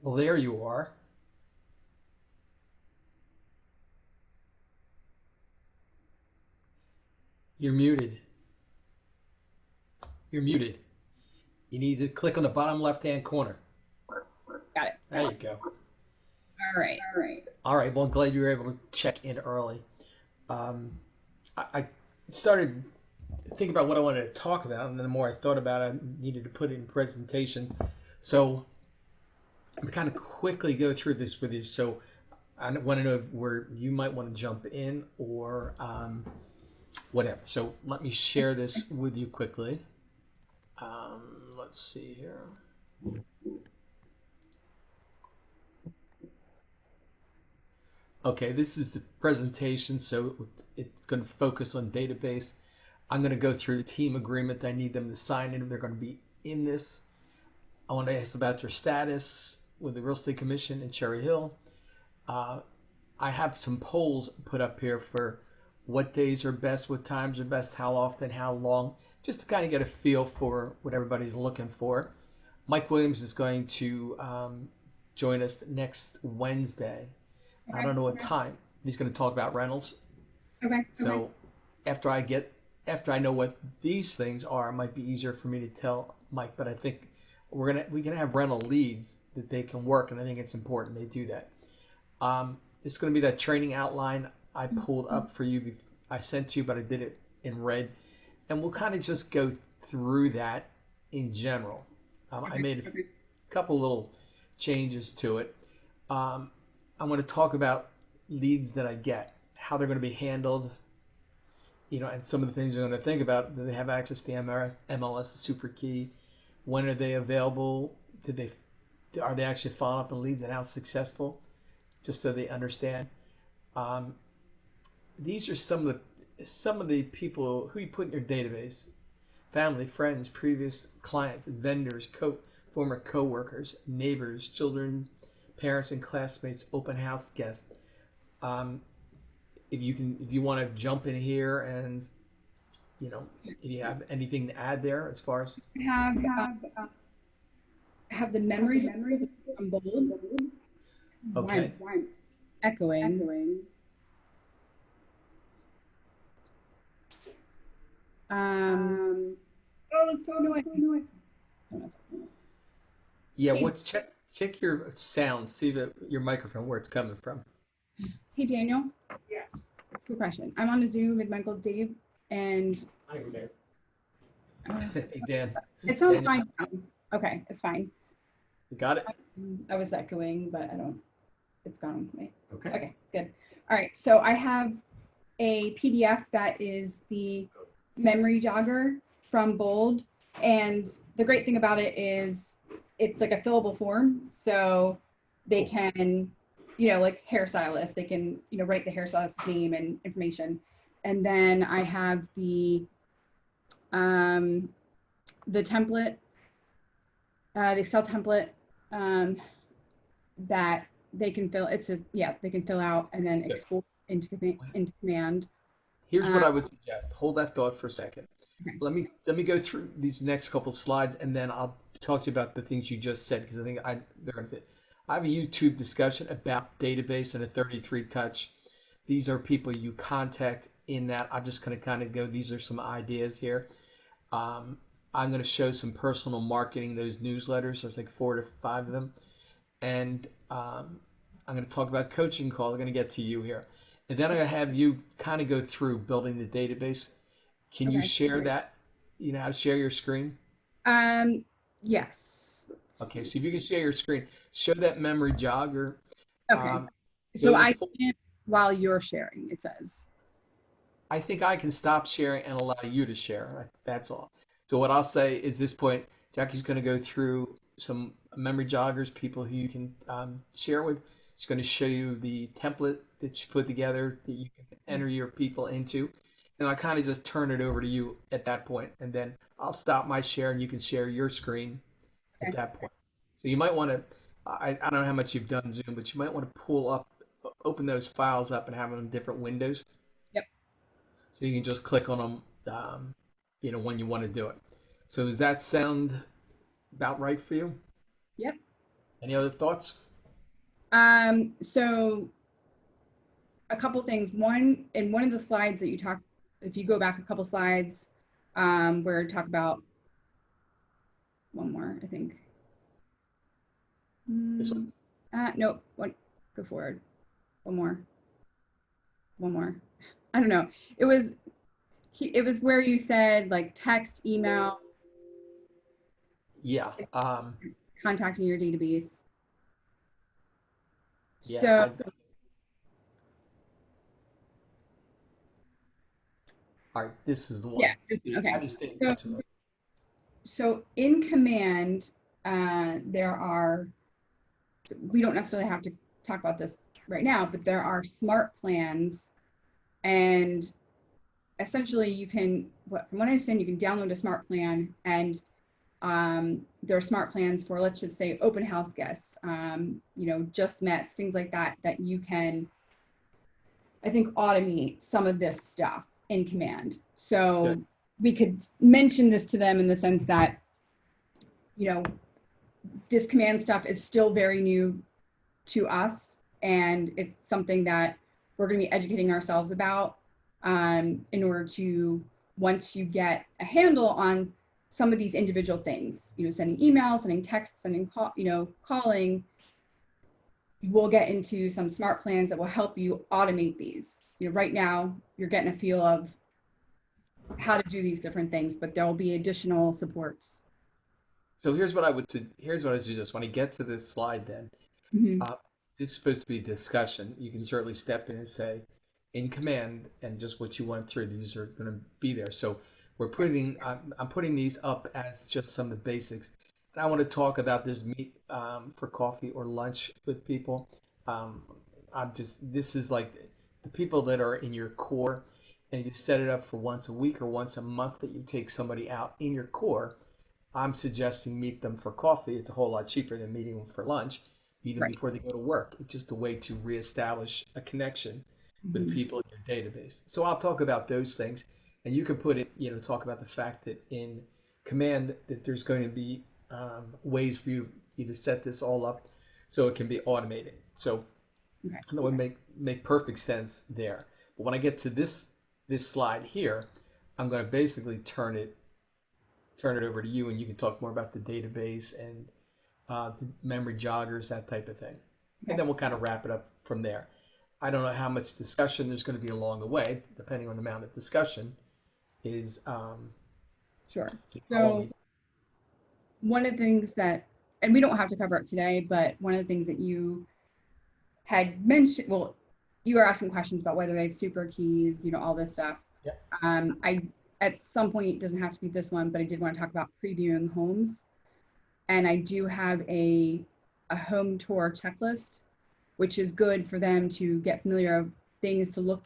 Well, there you are. You're muted. You're muted. You need to click on the bottom left-hand corner. Got it. There you go. All right. All right. Well, I'm glad you were able to check in early. Um, I started thinking about what I wanted to talk about, and the more I thought about it, I needed to put it in presentation. So I'm kind of quickly go through this with you. So I want to know where you might want to jump in or whatever. So let me share this with you quickly. Let's see here. Okay, this is the presentation, so it's going to focus on database. I'm going to go through the team agreement that I need them to sign in. They're going to be in this. I want to ask about their status with the Real Estate Commission in Cherry Hill. Uh, I have some polls put up here for what days are best, what times are best, how often, how long, just to kind of get a feel for what everybody's looking for. Mike Williams is going to join us next Wednesday. I Okay. don't know what time. He's going to talk about rentals. Okay. So after I get after I know what these things are, it might be easier for me to tell Mike. But I think we can have rental leads that they can work, and I think it's important they do that. It's going to be that training outline I pulled up for you. I sent to you, but I did it in red, and we'll kind of just go through that in general. I Okay. made Okay. a couple little changes to it. Um, I'm going to talk about leads that I get, how they're going to be handled, and some of the things you're going to think about. Do they have access to MLS, the super key? When are they available? Are they actually following up on leads and how successful? Just so they understand. Um, these are some of the people who you put in your database: family, friends, previous clients, vendors, former coworkers, neighbors, children, parents, and classmates, open house guests. Um, if you want to jump in here and if you have anything to add there as far as I have the memory jogger from Bold. Why okay. am echoing? Oh, that's so annoying. Hold on a second. Yeah, Hey, what's check your sound, see your microphone where it's coming from. hey, Daniel. Quick question. I'm on a Zoom with Michael, Dave, and Hi there. uh, Hey Dan. it sounds Daniel, fine now. Okay, it's fine. you got it? I was echoing, but I don't. It's gone. Okay. Okay, good. All right, so I have a PDF that is the memory jogger from Bold. And the great thing about it is it's like a fillable form. So they Cool. can, like hairstylist, they can, write the hairstylist's name and information. And then I have um, the template, the Excel template um, that they can fill. They can fill out and then Good. export into command. Here's Uh, what I would suggest. Hold that thought for a second. okay. Let me go through these next couple slides, and then I'll talk to you about the things you just said because I think they're going to fit. I have a YouTube discussion about database and a 33 touch. These are people you contact in that. I'm just going to kind of go. These are some ideas here. Um, I'm going to show some personal marketing, those newsletters. There's like 4 to 5 of them, and I'm going to talk about coaching call. I'm going to get to you here, and then I'm going to have you kind of go through building the database. Can you Okay. share that? You know how to share your screen? Um, yes. Let's Okay, see. so if you can share your screen, show that memory jogger. Okay. Um, So go to I full. can't while you're sharing, it says. I think I can stop sharing and allow you to share. That's all. So what I'll say is this point, Jackie's going to go through some memory joggers, people who you can share with. She's going to show you the template that she put together that you can enter your people into. And I kind of just turn it over to you at that point, and then I'll stop my share and you can share your screen at Okay. that point. So you might want to, I don't know how much you've done Zoom, but you might want to pull up, open those files up and have them in different windows. Yep. So you can just click on them, when you want to do it. So does that sound about right for you? Yep. Any other thoughts? So a couple things. One, in one of the slides that you talked, if you go back a couple slides, where you talk about one more, I think. This one? Nope. One, go forward. One more. One more. I don't know. It was it was where you said like text, email, Yeah. contacting your database. Yeah. So All right. This is the one. yeah, How okay. do you stay in So touch with them? in command, there are, we don't necessarily have to talk about this right now, but there are smart plans, and essentially you can, from what I understand, you can download a smart plan, and there are smart plans for, let's just say, open house guests, just mets, things like that, that you can, I think, automate some of this stuff in command. Good. So we could mention this to them in the sense that, you know, this command stuff is still very new to us, and it's something that we're going to be educating ourselves about, in order to, once you get a handle on some of these individual things, sending emails, sending texts, sending calling, we'll get into some smart plans that will help you automate these. Right now you're getting a feel of how to do these different things, but there will be additional supports. So here's what I would here's what I suggest. When I get to this slide, then Mm-hmm. uh, it's supposed to be discussion. You can certainly step in and say, in command, and just what you went through. These are going to be there. So I'm putting these up as just some of the basics. And I want to talk about this meet for coffee or lunch with people. Um, this is like the people that are in your core, and you set it up for once a week or once a month that you take somebody out in your core. I'm suggesting meet them for coffee. It's a whole lot cheaper than meeting them for lunch, meet them Right. before they go to work. It's just a way to reestablish a connection with Mm-hmm. people in your database. So I'll talk about those things, and you can put it, talk about the fact that in command that there's going to be ways for you to set this all up so it can be automated. So Okay. that would make perfect sense there. But when I get to this slide here, I'm going to basically turn it over to you, and you can talk more about the database and the memory joggers, that type of thing. And Okay. then we'll kind of wrap it up from there. I don't know how much discussion there's going to be along the way, depending on the amount of discussion, is Sure. how long So you. one of the things that, and we don't have to cover it today, but one of the things that you had mentioned, well, you were asking questions about whether they have super keys, all this stuff. Yeah. I, at some point, it doesn't have to be this one, but I did want to talk about previewing homes. And I do have a home tour checklist, which is good for them to get familiar of things to look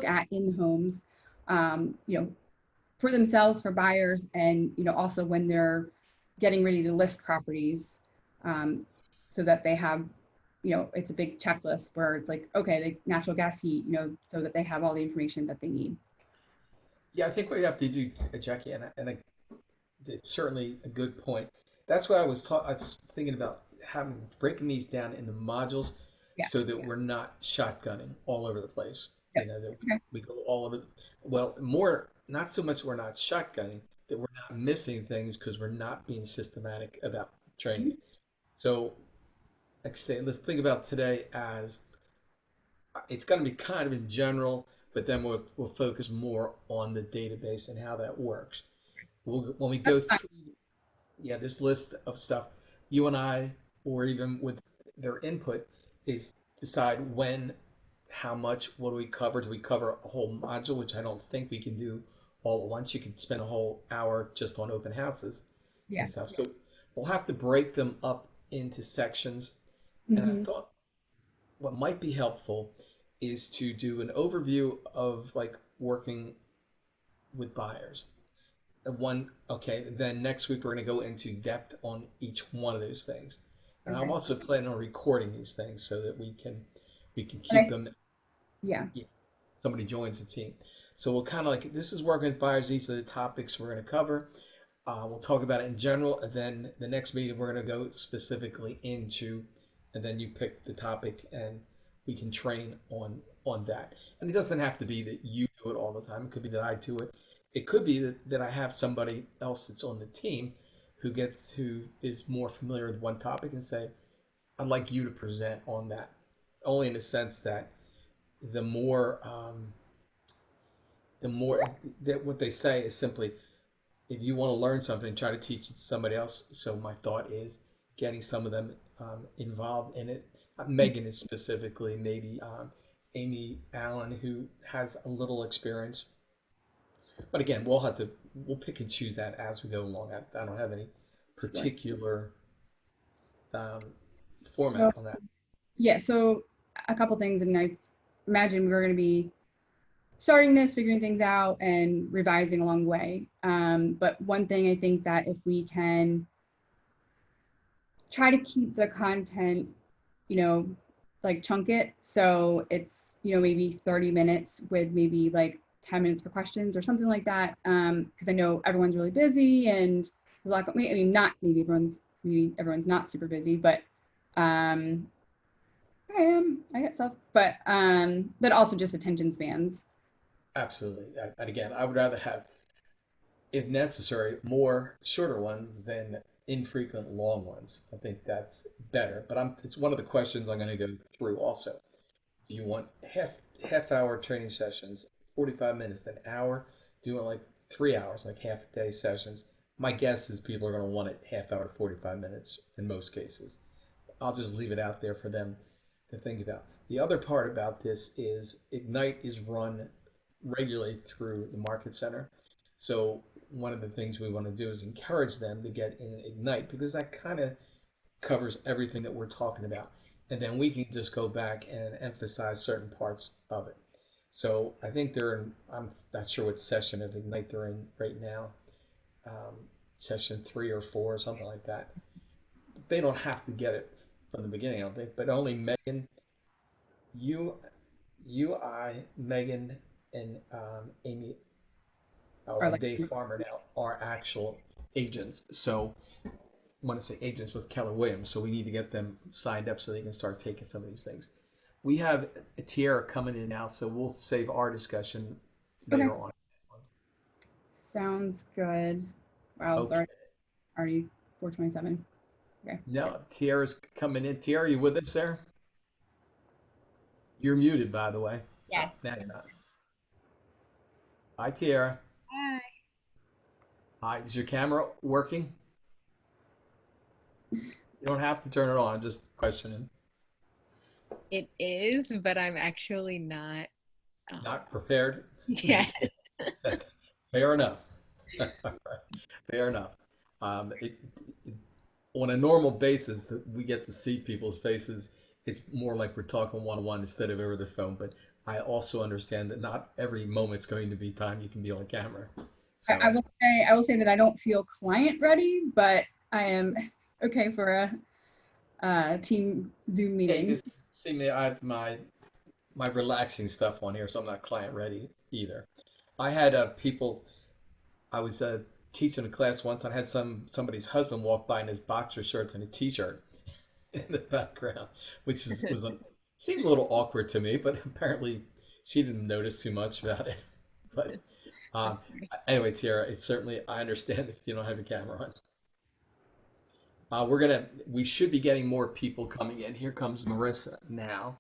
at in the homes, um, you know, for themselves, for buyers, and also when they're getting ready to list properties, um, so that they have, it's a big checklist where it's like, okay, the natural gas heat, so that they have all the information that they need. Yeah, I think what you have to do, Jackie, it's certainly a good point. That's why I was thinking about having breaking these down into modules Yeah. so that we're not shotgunning all over the place. Yep. That Okay. we go all over. Well, more not so much we're not shotgunning, that we're not missing things because we're not being systematic about training. Mhm. So, let's think about today as it's going to be kind of in general, but then we'll focus more on the database and how that works. When we That's go fine. through, yeah, this list of stuff, you and I, or even with their input, is decide when, how much, what do we cover? Do we cover a whole module, which I don't think we can do all at once? You could spend a whole hour just on open houses and Yeah. stuff. So we'll have to break them up into sections. And I Hmm. thought what might be helpful is to do an overview of like working with buyers. Okay, then next week we're going to go into depth on each one of those things. And I'm Okay. also planning on recording these things so that we can And keep them. yeah. Yeah, somebody joins the team. So we'll kind of like this is working with buyers. These are the topics we're going to cover. We'll talk about it in general, and then the next meeting we're going to go specifically into, and then you pick the topic, and we can train on that. And it doesn't have to be that you do it all the time. It could be that I do it. It could be that I have somebody else that's on the team who is more familiar with one topic and say, I'd like you to present on that. Only in the sense that the more the more that what they say is simply if you want to learn something, try to teach it to somebody else. So my thought is getting some of them involved in it. Megan is specifically, maybe Amy Allen, who has a little experience. But again, we'll pick and choose that as we go along. I don't have any Sure. particular um, So format on that. yeah, so a couple things, and I imagine we were going to be starting this, figuring things out, and revising along the way. But one thing I think that if we can try to keep the content, you know, like chunk it. So it's, maybe 30 minutes with maybe like 10 minutes for questions or something like that. Because I know everyone's really busy and there's a lot, I mean, not maybe everyone's not super busy, but um, I get stuff, but also just attention spans. Absolutely. And again, I would rather have, if necessary, more shorter ones than infrequent long ones. I think that's better. But it's one of the questions I'm going to go through also. Do you want half hour training sessions, 45 minutes, an hour? Do you want like 3 hours, like half a day sessions? My guess is people are going to want it half hour, 45 minutes in most cases. I'll just leave it out there for them to think about. The other part about this is Ignite is run regularly through the Market Center. So one of the things we want to do is encourage them to get in Ignite because that kind of covers everything that we're talking about. And then we can just go back and emphasize certain parts of it. So I think I'm not sure what session of Ignite they're in right now, um, session 3 or 4, something like that. They don't have to get it from the beginning, I don't think, but only Megan, you, Megan, and Amy, Or and like, Dave Farmer now are actual agents. So I want to say agents with Keller Williams. So we need to get them signed up so they can start taking some of these things. We have a Tierra coming in now, so we'll save our discussion okay, later on. sounds good. Wow, it's Okay. already 4:27. Okay. No, Tierra's coming in. Tierra, you with us there? You're muted, by the way. Oh, Yes. now you're not. Hi, Tierra. Hi. Hi. Is your camera working? You don't have to turn it on. I'm just questioning. It is, but I'm actually not. Um, Not prepared? yes. That's fair enough. Fair enough. It, on a normal basis, that we get to see people's faces. It's more like we're talking one-on-one instead of over the phone. But I also understand that not every moment's going to be time you can be on camera. I So, will say that I don't feel client ready, but I am okay for a team Zoom yeah, you meeting. can see me. I have my relaxing stuff on here, so I'm not client ready either. I had people. I was teaching a class once. I had somebody's husband walk by in his boxer shorts and a t-shirt in the background, which seemed a little awkward to me, but apparently she didn't notice too much about it. But um, That's funny. anyway, Tiara, it's certainly I understand if you don't have a camera on. We should be getting more people coming in. Here comes Marissa now.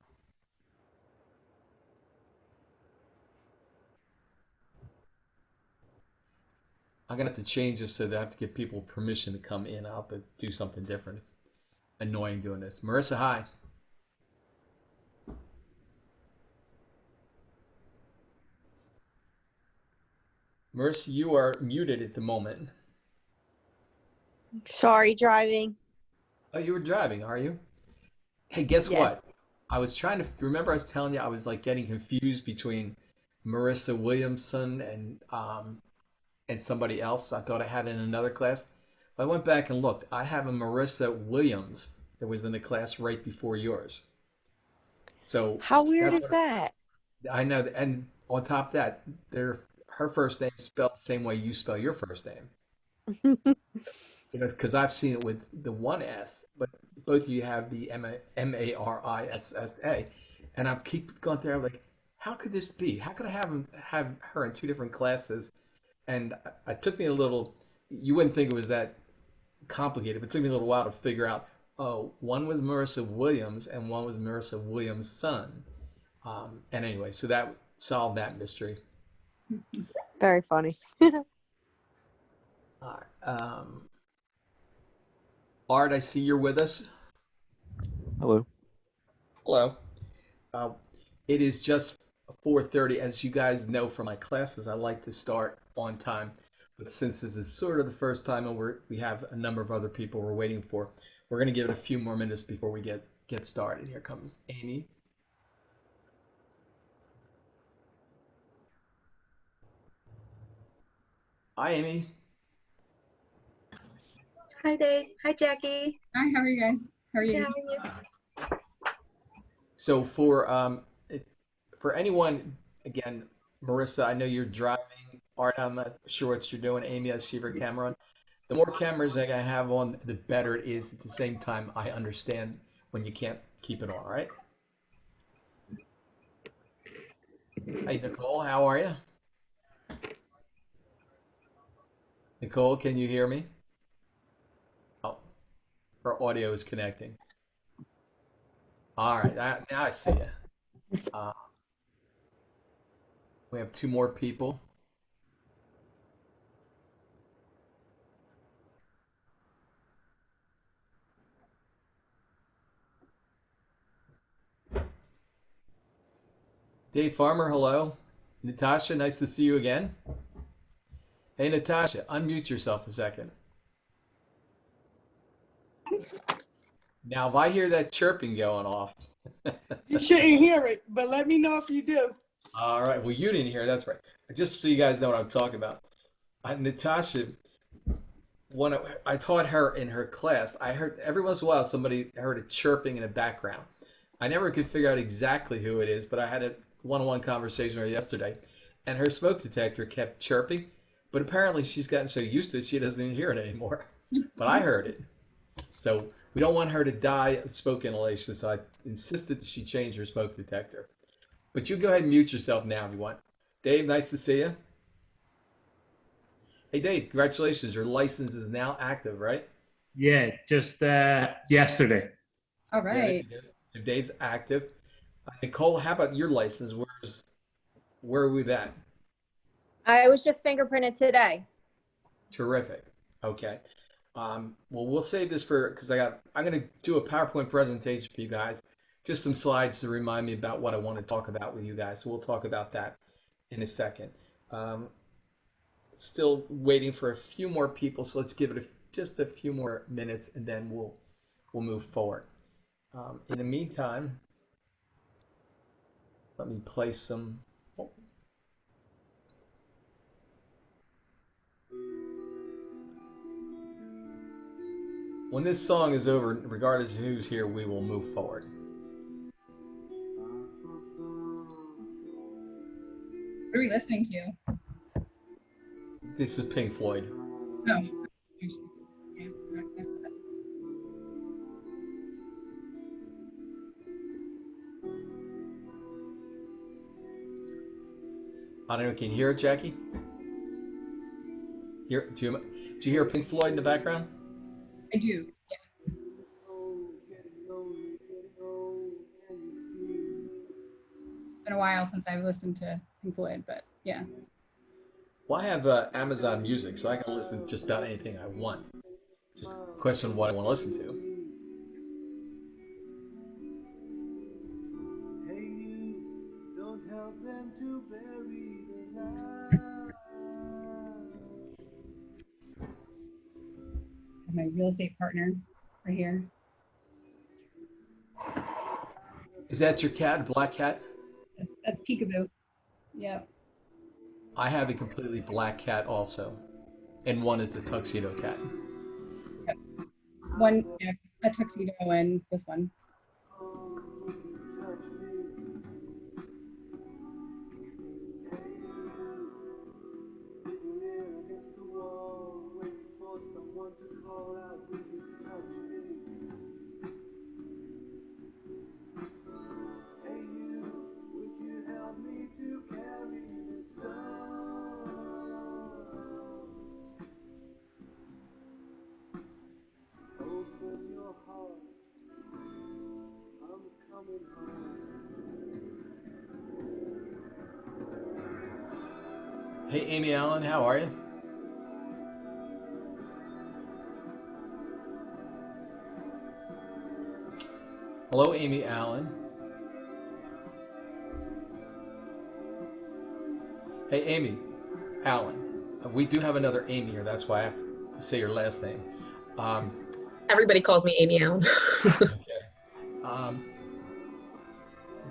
I'm gonna have to change this so that I have to give people permission to come in. I'll have to do something different. It's annoying doing this. Marissa, hi. Marissa, you are muted at the moment. Sorry, driving. Oh, you were driving, are you? Hey, guess what? Yes. I was trying to remember I was telling you I was like getting confused between Marissa Williamson and somebody else I thought I had in another class. I went back and looked. I have a Marissa Williams that was in the class right before yours. So How weird that's is what that? I know. And on top of that, her first name is spelled the same way you spell your first name. You know, because I've seen it with the one S, but both of you have the Marissa, and I keep going there like, how could this be? How could I have her in two different classes? And it took me a little. You wouldn't think it was that complicated, but it took me a little while to figure out. Oh, one was Marissa Williams, and one was Marissa Williams' son. And anyway, so that solved that mystery. Very funny. All right. Art, I see you're with us. Hello. Hello. Uh, it is just 4:30. As you guys know from my classes, I like to start on time. But since this is sort of the first time and we have a number of other people we're waiting for, we're going to give it a few more minutes before we get started. Here comes Amy. Hi, Amy. Hi Dave. Hi Jackie. Hi, how are you guys? How are Good, you? how are you? So for anyone, again, Marissa, I know you're driving. Art, I'm not sure what you're doing. Amy, I see your camera on. The more cameras I have on, the better it is. At the same time, I understand when you can't keep it on, all right? Hey, Nicole, how are you? Nicole, can you hear me? Oh, her audio is connecting. All right, now I see you. Uh, we have two more people. Dave Farmer, hello. Natasha, nice to see you again. Hey, Natasha, unmute yourself a second. Now, if I hear that chirping going off. You shouldn't hear it, but let me know if you do. All right, well, you didn't hear, that's right. Just so you guys know what I'm talking about. Natasha, when I taught her in her class, I heard every once in a while somebody heard a chirping in the background. I never could figure out exactly who it is, but I had a one-on-one conversation with her yesterday, and her smoke detector kept chirping, but apparently she's gotten so used to it she doesn't even hear it anymore. But I heard it. So we don't want her to die of smoke inhalation, so I insisted that she change her smoke detector. But you go ahead and mute yourself now if you want. Dave, nice to see you. Hey, Dave, congratulations. Your license is now active, right? Yeah, just yesterday. All Yeah, there right. you go. So Dave's active. Nicole, how about your license? Where are we at? I was just fingerprinted today. Terrific. Okay. Well, we'll save this for because I'm going to do a PowerPoint presentation for you guys. Just some slides to remind me about what I want to talk about with you guys. So we'll talk about that in a second. Um, Still waiting for a few more people, so let's give it just a few more minutes, and then we'll move forward. In the meantime, let me play some. Oh, when this song is over, regardless of who's here, we will move forward. What are we listening to? This is Pink Floyd. Oh. I don't know. Can you hear it, Jackie? Do you hear Pink Floyd in the background? I do. Yeah. It's been a while since I've listened to Pink Floyd, but yeah. Well, I have Amazon Music, so I can listen to just about anything I want. Just a question of what I want to listen to. My real estate partner right here. Is that your cat, Black Cat? That's Peekaboo. Yep. I have a completely black cat also, and one is the tuxedo cat. Yep. One, yeah, a tuxedo and this one. Amy Allen, how are you? Hello, Amy Allen. Hey, Amy Allen. We do have another Amy here. That's why I have to say your last name. Um, Everybody calls me Amy Allen. okay. Um,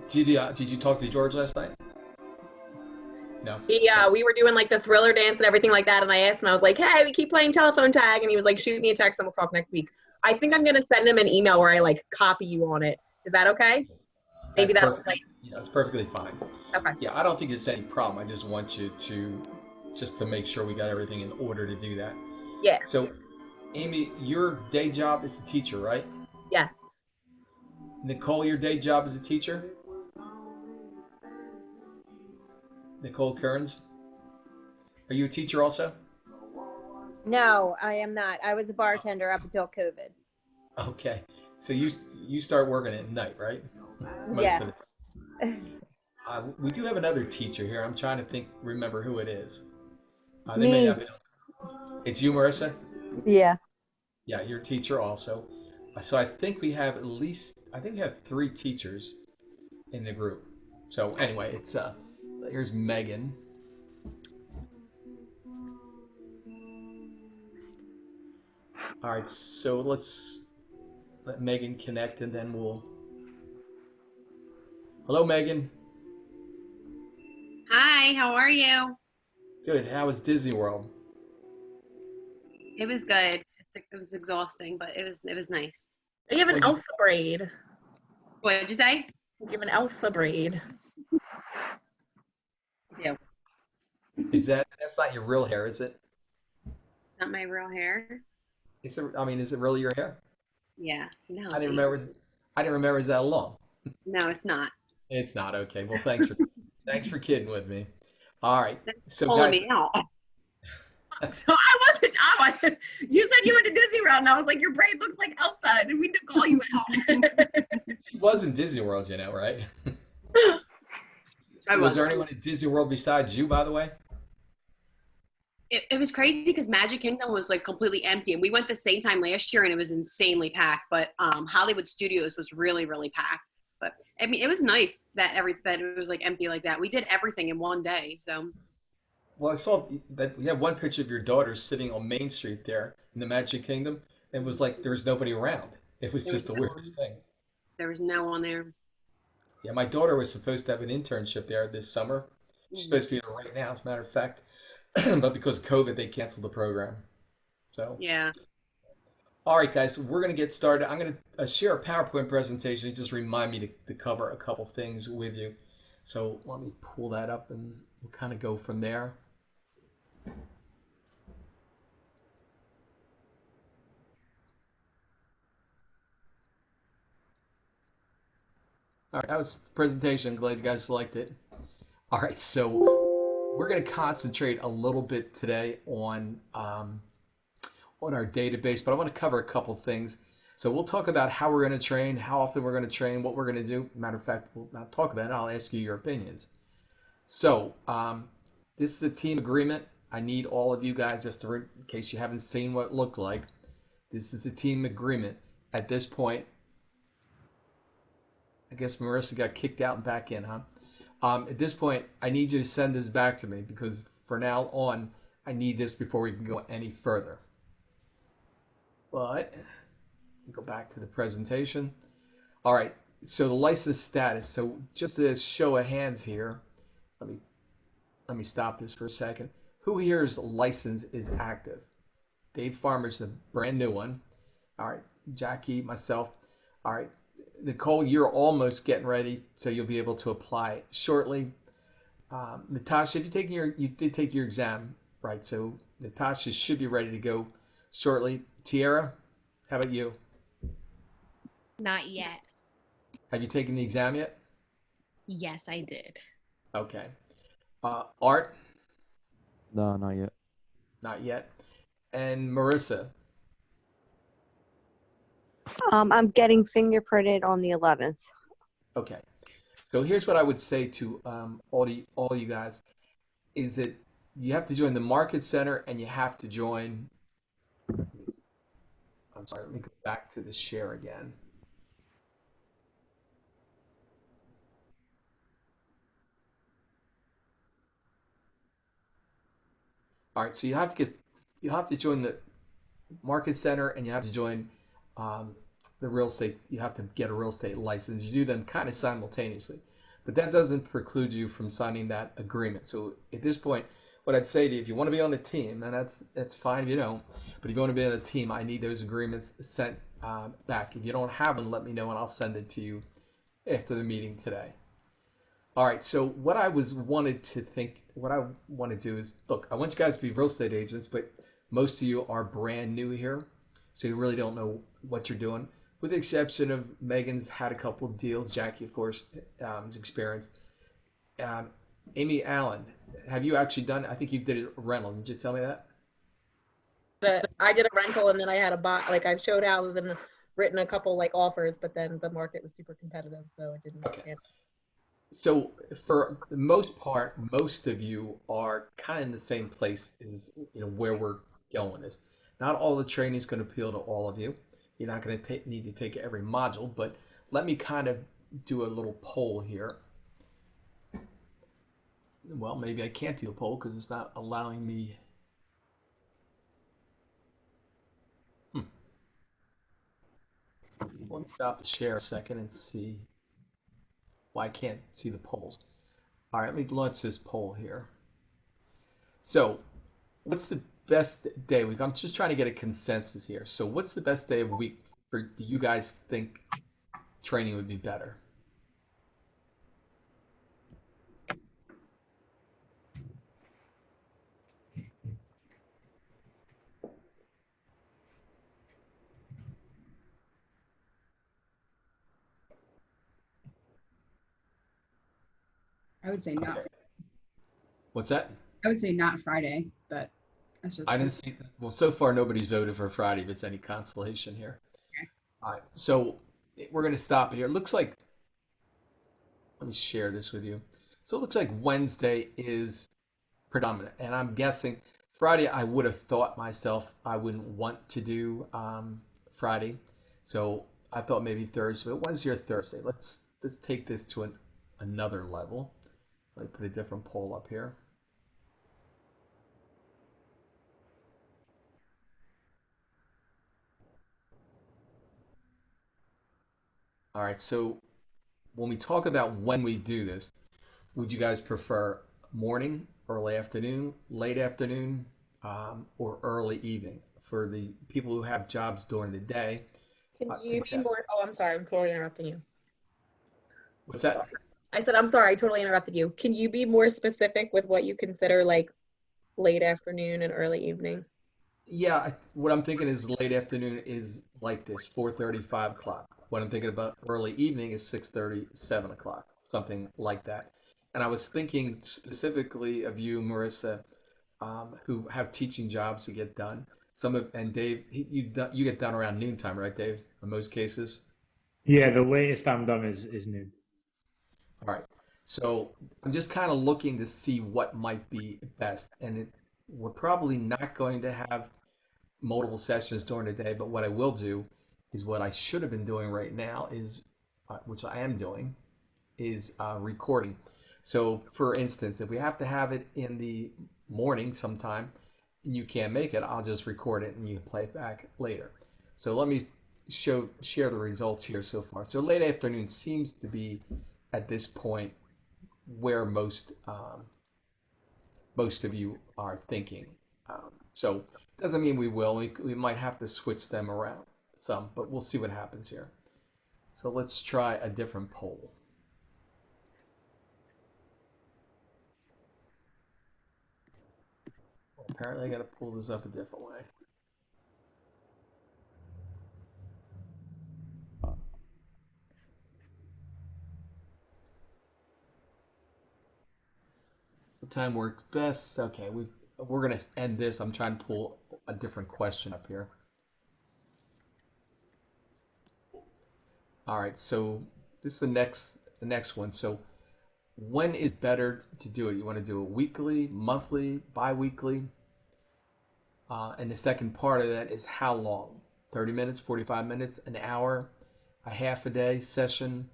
did you talk to George last night? No. We were doing like the Thriller dance and everything like that, and I asked him, I was like, hey, we keep playing telephone tag, and he was like, shoot me a text and we'll talk next week. I think I'm gonna send him an email where I like copy you on it. Is that okay? Maybe That's that'll perfect. like Yeah, it's perfectly fine. okay. Yeah, I don't think it's any problem. I just want you to just to make sure we got everything in order to do that. Yeah. So, Amy, your day job is a teacher, right? Yes. Nicole, your day job is a teacher? Nicole Kearns? Are you a teacher also? No, I am not. I was a bartender up until COVID. Okay. So you start working at night, right? Most Yes. of the we do have another teacher here. I'm trying to remember who it is. They may Me. not be. It's you, Marissa? Yeah. Yeah, you're a teacher also. So I think we have I think we have 3 teachers in the group. So anyway, here's Megan. All right, so let's let Megan connect and then Hello, Megan. Hi, how are you? Good. How was Disney World? It was good. It was exhausting, but it was nice. I give an What'd you- alpha braid. What did you say? I give an alpha braid. Yeah, That's not your real hair, is it? not my real hair. Is it really your hair? Yeah, no. I didn't remember. I didn't remember it was that long. No, it's not. It's not okay. Well, thanks for kidding with me. All right. So Pulling guys, me out. No, I wasn't. You said you went to Disney World, and I was like, your braid looks like Elsa, and we didn't call you out. she was in Disney World, right? I Was was. there anyone at Disney World besides you, by the way? It was crazy because Magic Kingdom was like completely empty, and we went the same time last year, and it was insanely packed. But Hollywood Studios was really, really packed. But I mean, it was nice that it was like empty like that. We did everything in one day, so. Well, I saw that we have one picture of your daughter sitting on Main Street there in the Magic Kingdom. It was like there was nobody around. It was There was just the no weirdest one. thing. There was no one there. Yeah, my daughter was supposed to have an internship there this summer. She's Mhm. supposed to be there right now, as a matter of fact. But because of COVID, they canceled the program. So, Yeah. all right, guys, we're going to get started. I'm going to share a PowerPoint presentation. Just remind me to cover a couple things with you. So let me pull that up and we'll kind of go from there. All right, that was the presentation. Glad you guys liked it. All right, so we're going to concentrate a little bit today on our database, but I want to cover a couple things. So we'll talk about how we're going to train, how often we're going to train, what we're going to do. Matter of fact, we'll not talk about it. I'll ask you your opinions. So this is a team agreement. I need all of you guys, in case you haven't seen what it looked like. This is a team agreement. At this point, I guess Marissa got kicked out and back in, huh? At this point, I need you to send this back to me because for now on, I need this before we can go any further. But go back to the presentation. All right, so the license status. So just a show of hands here, let me stop this for a second. Who here's license is active? Dave Farmer's the brand new one. All right, Jackie, myself. All right, Nicole, you're almost getting ready, so you'll be able to apply shortly. Natasha, you did take your exam, right? So Natasha should be ready to go shortly. Tiara, how about you? Not yet. Have you taken the exam yet? Yes, I did. Okay. Art, No, not yet. not yet. And Marissa, I'm getting fingerprinted on the 11th. okay. So here's what I would say to all you guys is that you have to join the Market Center and you have to join, I'm sorry, let me go back to the share again. All right, so you have to join the Market Center and you have to join um, the real estate. You have to get a real estate license. You do them kind of simultaneously, but that doesn't preclude you from signing that agreement. So at this point, what I'd say to you, if you want to be on the team, and that's fine if you don't, but if you want to be on the team, I need those agreements sent back. If you don't have them, let me know and I'll send it to you after the meeting today. All right, so what I want to do is, look, I want you guys to be real estate agents, but most of you are brand new here, so you really don't know what you're doing, with the exception of Megan's had a couple of deals. Jackie, of course, is experienced. Um, Amy Allen, have you actually done, I think you did a rental, did you tell me that? But I did a rental and then I had a buy, like I showed houses and written a couple like offers, but then the market was super competitive, so it didn't. Okay. So for the most part, most of you are kind of in the same place as where we're going is. Not all the training is going to appeal to all of you. You're not going to need to take every module, but let me kind of do a little poll here. Well, maybe I can't do a poll because it's not allowing me. Let me stop the share a second and see why I can't see the polls. All right, let me launch this poll here. So what's the best day of the week? I'm just trying to get a consensus here. So what's the best day of the week for you guys think training would be better? I would say not. Okay. What's that? I would say not Friday, but that's just I didn't see. Well, so far nobody's voted for Friday, if it's any consolation here. Okay. All right, so we're going to stop it here. It looks like, let me share this with you. So it looks like Wednesday is predominant, and I'm guessing Friday I would have thought myself I wouldn't want to do Friday, so I thought maybe Thursday. But Wednesday or Thursday? Let's take this to another level. Let me put a different poll up here. All right, so when we talk about when we do this, would you guys prefer morning, early afternoon, late afternoon, or early evening? For the people who have jobs during the day, Can you things be have. more? Oh, I'm sorry. I'm totally interrupting you. What's that? I said, I'm sorry. I totally interrupted you. Can you be more specific with what you consider like late afternoon and early evening? Yeah, what I'm thinking is late afternoon is like this, 4:30, 5 o'clock. What I'm thinking about early evening is 6:30, 7 o'clock, something like that. And I was thinking specifically of you, Marissa, who have teaching jobs to get done. And Dave, you get done around noontime, right, Dave? In most cases. Yeah, the latest I'm done is noon. All right. So I'm just kind of looking to see what might be best. We're probably not going to have multiple sessions during the day, but what I will do is what I should have been doing right now is, which I am doing, is recording. So for instance, if we have to have it in the morning sometime and you can't make it, I'll just record it and you can play it back later. So let me share the results here so far. So late afternoon seems to be at this point where most of you are thinking. So doesn't mean we will. We might have to switch them around some, but we'll see what happens here. So let's try a different poll. Well, apparently I got to pull this up a different way. What time works best? Okay, we're gonna end this. I'm trying to pull a different question up here. All right, so this is the next one. So when is better to do it? You want to do it weekly, monthly, bi-weekly? And the second part of that is how long? 30 minutes, 45 minutes, an hour, a half a day session?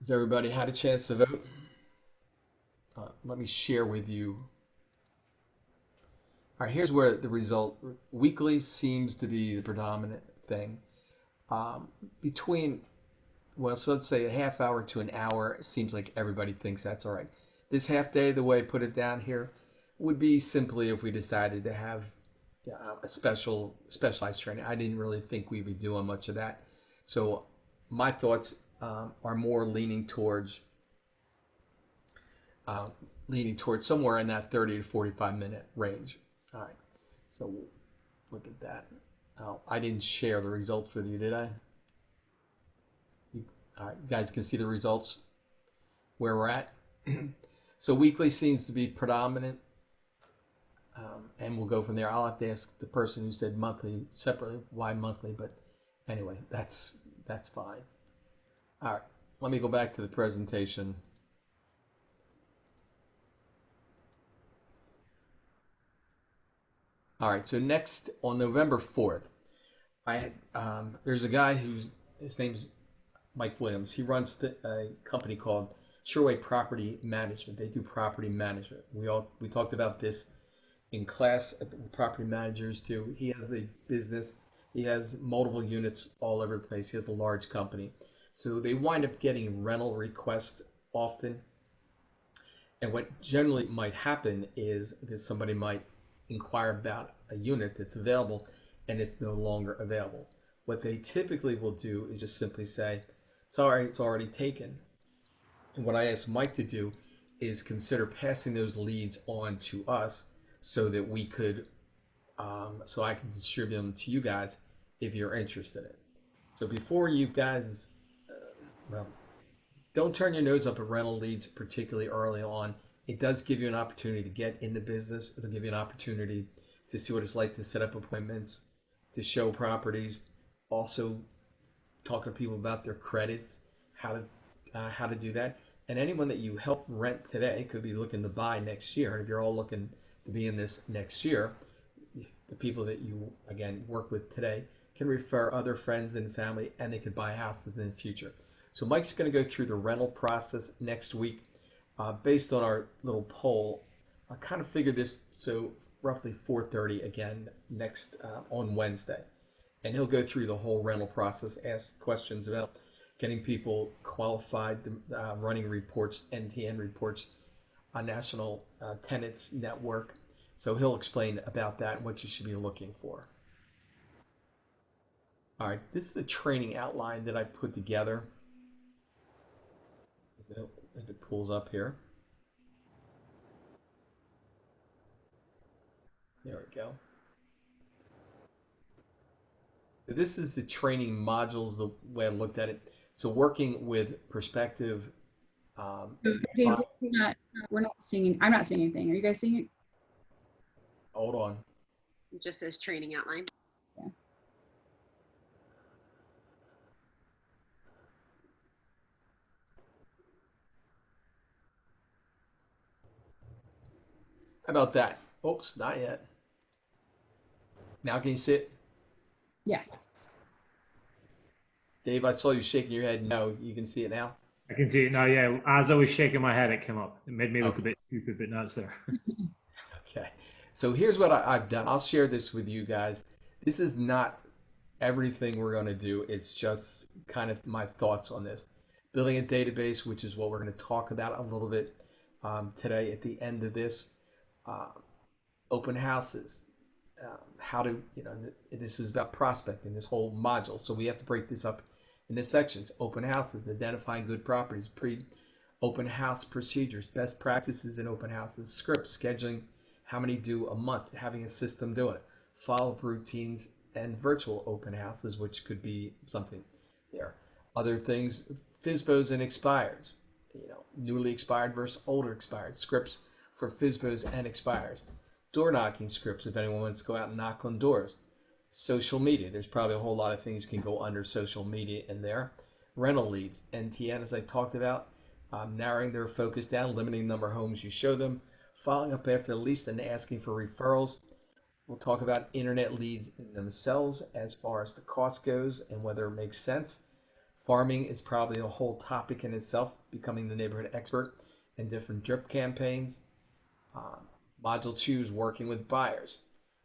Has everybody had a chance to vote? Let me share with you. All right, here's where the result weekly seems to be the predominant thing. Between, well, so let's say a half hour to an hour, it seems like everybody thinks that's all right. This half day, the way I put it down here, would be simply if we decided to have a specialized training. I didn't really think we would do much of that. So my thoughts are more leaning towards somewhere in that 30 to 45-minute range. All right, so look at that. Oh, I didn't share the results with you, did I? All right, you guys can see the results where we're at. So weekly seems to be predominant, and we'll go from there. I'll have to ask the person who said monthly separately why monthly, but anyway, that's fine. All right, let me go back to the presentation. All right, so next on November 4th, there's a guy his name's Mike Williams. He runs a company called Sureway Property Management. They do property management. We talked about this in class. Property managers do. He has a business. He has multiple units all over the place. He has a large company, so they wind up getting rental requests often. And what generally might happen is that somebody might inquire about a unit that's available and it's no longer available. What they typically will do is just simply say, sorry, it's already taken. And what I asked Mike to do is consider passing those leads on to us so that we could, so I can distribute them to you guys if you're interested in it. So before you guys, well, don't turn your nose up at rental leads, particularly early on. It does give you an opportunity to get in the business. It'll give you an opportunity to see what it's like to set up appointments, to show properties, also talk to people about their credits, how to do that. And anyone that you help rent today could be looking to buy next year. And if you're all looking to be in this next year, the people that you again work with today can refer other friends and family, and they could buy houses in the future. So Mike's going to go through the rental process next week based on our little poll. I kind of figured this, so roughly 4:30 again next on Wednesday. And he'll go through the whole rental process, ask questions about getting people qualified, running reports, NTN reports on National Tenants Network. So he'll explain about that and what you should be looking for. All right, this is a training outline that I put together. If it pulls up here. There we go. So this is the training modules, the way I looked at it. So working with prospective. Dave, we're not singing. I'm not seeing anything. Are you guys seeing it? Hold on. It just says training outline. Yeah. How about that? Oops, not yet. Now can you see it? Yes. Dave, I saw you shaking your head. No, you can see it now? I can see it now. Yeah, as I was shaking my head, it came up. It made me look Okay. a bit stupid, but now it's there. Okay. So here's what I've done. I'll share this with you guys. This is not everything we're going to do. It's just kind of my thoughts on this. Building a database, which is what we're going to talk about a little bit today at the end of this. Uh, Open houses. How to, this is about prospecting, this whole module. So we have to break this up into sections. Open houses, identifying good properties, open house procedures, best practices in open houses, scripts, scheduling how many do a month, having a system doing it, follow-up routines, and virtual open houses, which could be something there. Other things, FISBOs and expires. newly expired versus older expired, scripts for FISBOs and expires, door knocking scripts if anyone wants to go out and knock on doors, social media. There's probably a whole lot of things can go under social media in there. Rental leads, NTN, as I talked about, narrowing their focus down, limiting the number of homes you show them, following up after the lease and asking for referrals. We'll talk about internet leads in themselves as far as the cost goes and whether it makes sense. Farming is probably a whole topic in itself, becoming the neighborhood expert and different drip campaigns. Module 2 is working with buyers.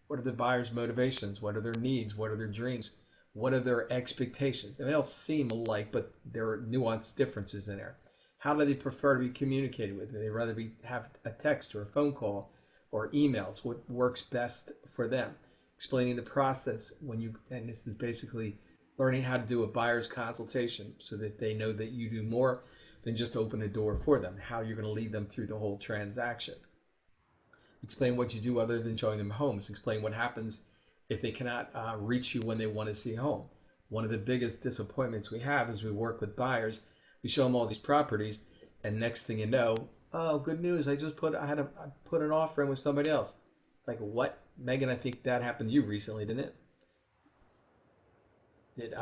What are the buyers' motivations? What are their needs? What are their dreams? What are their expectations? And they all seem alike, but there are nuanced differences in there. How do they prefer to be communicated with? Do they rather have a text or a phone call or emails? What works best for them? Explaining the process and this is basically learning how to do a buyer's consultation so that they know that you do more than just open a door for them, how you're going to lead them through the whole transaction. Explain what you do other than showing them homes. Explain what happens if they cannot reach you when they want to see a home. One of the biggest disappointments we have is we work with buyers. We show them all these properties, and next thing you know, oh, good news! I put an offer in with somebody else. Like what, Megan? I think that happened to you recently, didn't it?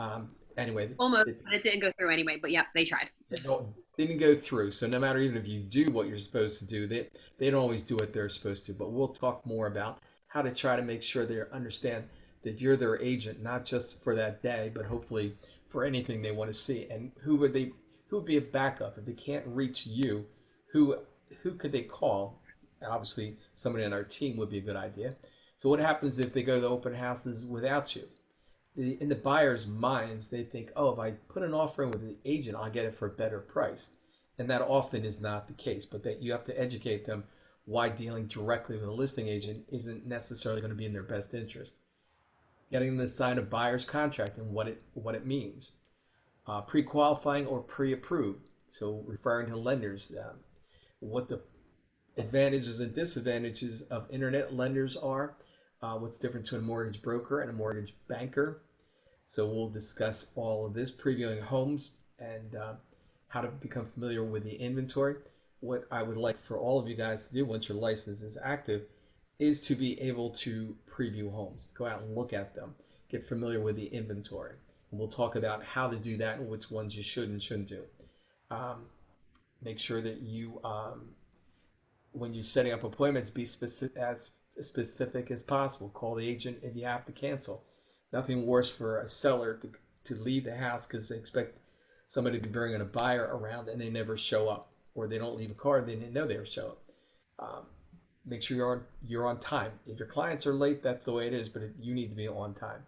Anyway, Almost, but it didn't go through anyway. But yeah, they tried. it didn't go through. So no matter even if you do what you're supposed to do, they don't always do what they're supposed to. But we'll talk more about how to try to make sure they understand that you're their agent, not just for that day, but hopefully for anything they want to see. And who would be a backup if they can't reach you? Who could they call? Obviously, somebody on our team would be a good idea. So what happens if they go to the open houses without you? In the buyer's minds, they think, oh, if I put an offer in with the agent, I'll get it for a better price. And that often is not the case, but that you have to educate them why dealing directly with a listing agent isn't necessarily going to be in their best interest. Getting them to sign a buyer's contract and what it means. Pre-qualifying or pre-approved. So referring to lenders, what the advantages and disadvantages of internet lenders are, what's different to a mortgage broker and a mortgage banker. So we'll discuss all of this, previewing homes and how to become familiar with the inventory. What I would like for all of you guys to do once your license is active is to be able to preview homes, go out and look at them, get familiar with the inventory. And we'll talk about how to do that and which ones you should and shouldn't do. Make sure that you, when you're setting up appointments, be as specific as possible. Call the agent if you have to cancel. Nothing worse for a seller to leave the house because they expect somebody to be bringing a buyer around and they never show up, or they don't leave a card, they didn't know they would show up. Make sure you're on time. If your clients are late, that's the way it is, but you need to be on time.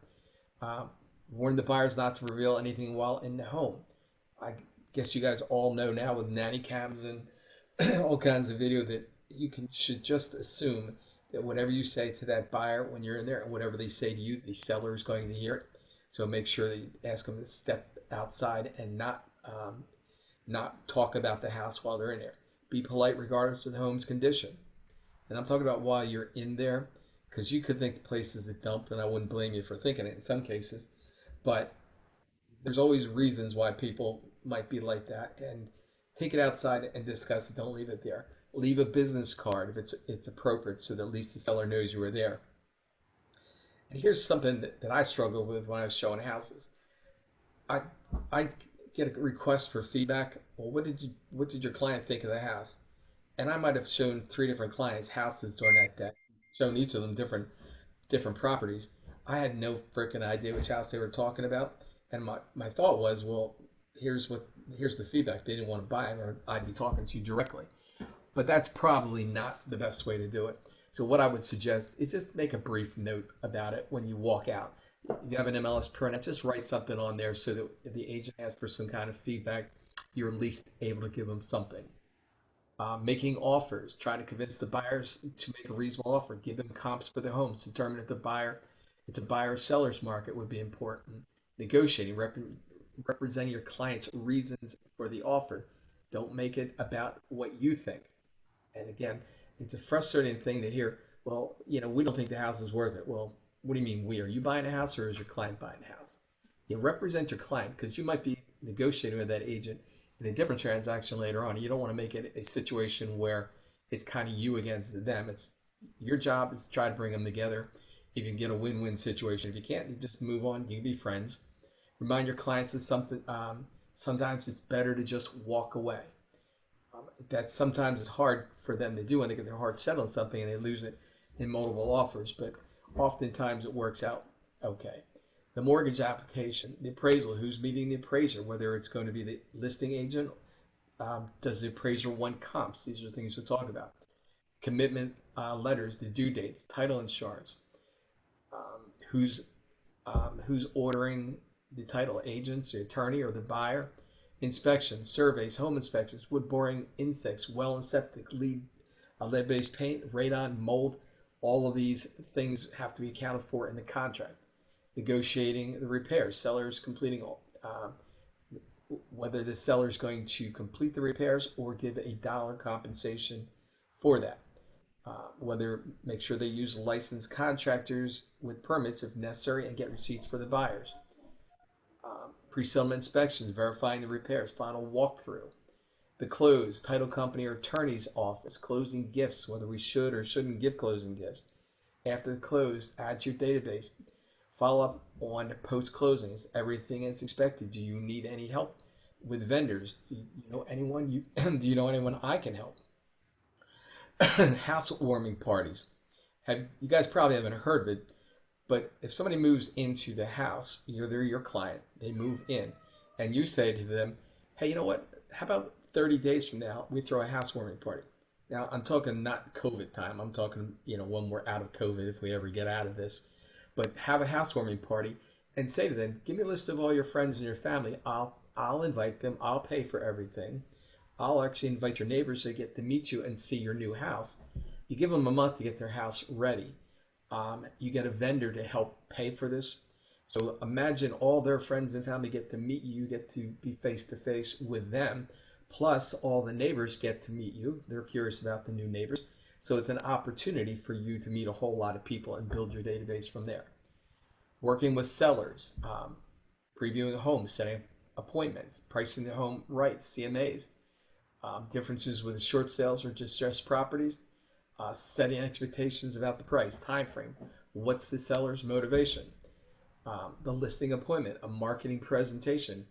Warn the buyers not to reveal anything while in the home. I guess you guys all know now with nanny cams and all kinds of video that should just assume that whatever you say to that buyer when you're in there and whatever they say to you, the seller is going to hear it. So make sure that you ask them to step outside and not talk about the house while they're in there. Be polite regardless of the home's condition. And I'm talking about while you're in there, because you could think the place is a dump, and I wouldn't blame you for thinking it in some cases. But there's always reasons why people might be like that, and take it outside and discuss it. Don't leave it there. Leave a business card if it's appropriate, so that at least the seller knows you were there. And here's something that I struggled with when I was showing houses. I get a request for feedback. Well, what did your client think of the house? And I might have shown 3 different clients houses during that day, shown each of them different properties. I had no freaking idea which house they were talking about, and my thought was, well, here's the feedback. They didn't want to buy it, or I'd be talking to you directly. But that's probably not the best way to do it. So what I would suggest is just make a brief note about it when you walk out. If you have an MLS printout, just write something on there so that if the agent asks for some kind of feedback, you're at least able to give them something. Making offers, trying to convince the buyers to make a reasonable offer, give them comps for the homes, determine if it's a buyer or seller's market would be important. Negotiating, representing your client's reasons for the offer. Don't make it about what you think. And again, it's a frustrating thing to hear. Well, we don't think the house is worth it. Well, what do you mean we? Are you buying a house or is your client buying a house? You represent your client because you might be negotiating with that agent in a different transaction later on. You don't want to make it a situation where it's kind of you against them. It's your job is to try to bring them together. If you can get a win-win situation, if you can't, you just move on. You can be friends. Remind your clients that sometimes it's better to just walk away. That sometimes it's hard for them to do when they get their heart set on something and they lose it in multiple offers, but oftentimes it works out okay. The mortgage application, the appraisal, who's meeting the appraiser, whether it's going to be the listing agent, does the appraiser want comps? These are things to talk about. Commitment letters, the due dates, title insurance, um, who's who's ordering the title, agents, the attorney, or the buyer. Inspections, surveys, home inspections, wood boring, insects, well and septic, lead-based paint, radon, mold. All of these things have to be accounted for in the contract. Negotiating the repairs, sellers completing whether the seller is going to complete the repairs or give a dollar compensation for that. Whether make sure they use licensed contractors with permits if necessary and get receipts for the buyers. Pre-settlement inspections, verifying the repairs, final walkthrough. The close, title company or attorney's office, closing gifts, whether we should or shouldn't give closing gifts. After the close, add to your database. Follow up on post-closing. Is everything as expected? Do you need any help with vendors? Do you know anyone do you know anyone I can help? Housewarming parties. You guys probably haven't heard of it, but if somebody moves into the house, they're your client, they move in, and you say to them, hey, you know what? How about 30 days from now, we throw a housewarming party? Now, I'm talking not COVID time. I'm talking, when we're out of COVID, if we ever get out of this. But have a housewarming party and say to them, give me a list of all your friends and your family. I'll invite them. I'll pay for everything. I'll actually invite your neighbors to get to meet you and see your new house. You give them a month to get their house ready. You get a vendor to help pay for this. So imagine all their friends and family get to meet you. You get to be face to face with them. Plus, all the neighbors get to meet you. They're curious about the new neighbors. So it's an opportunity for you to meet a whole lot of people and build your database from there. Working with sellers, previewing a home, setting appointments, pricing the home right, CMAs, differences with short sales or distressed properties, setting expectations about the price, time frame, what's the seller's motivation, the listing appointment, a marketing presentation.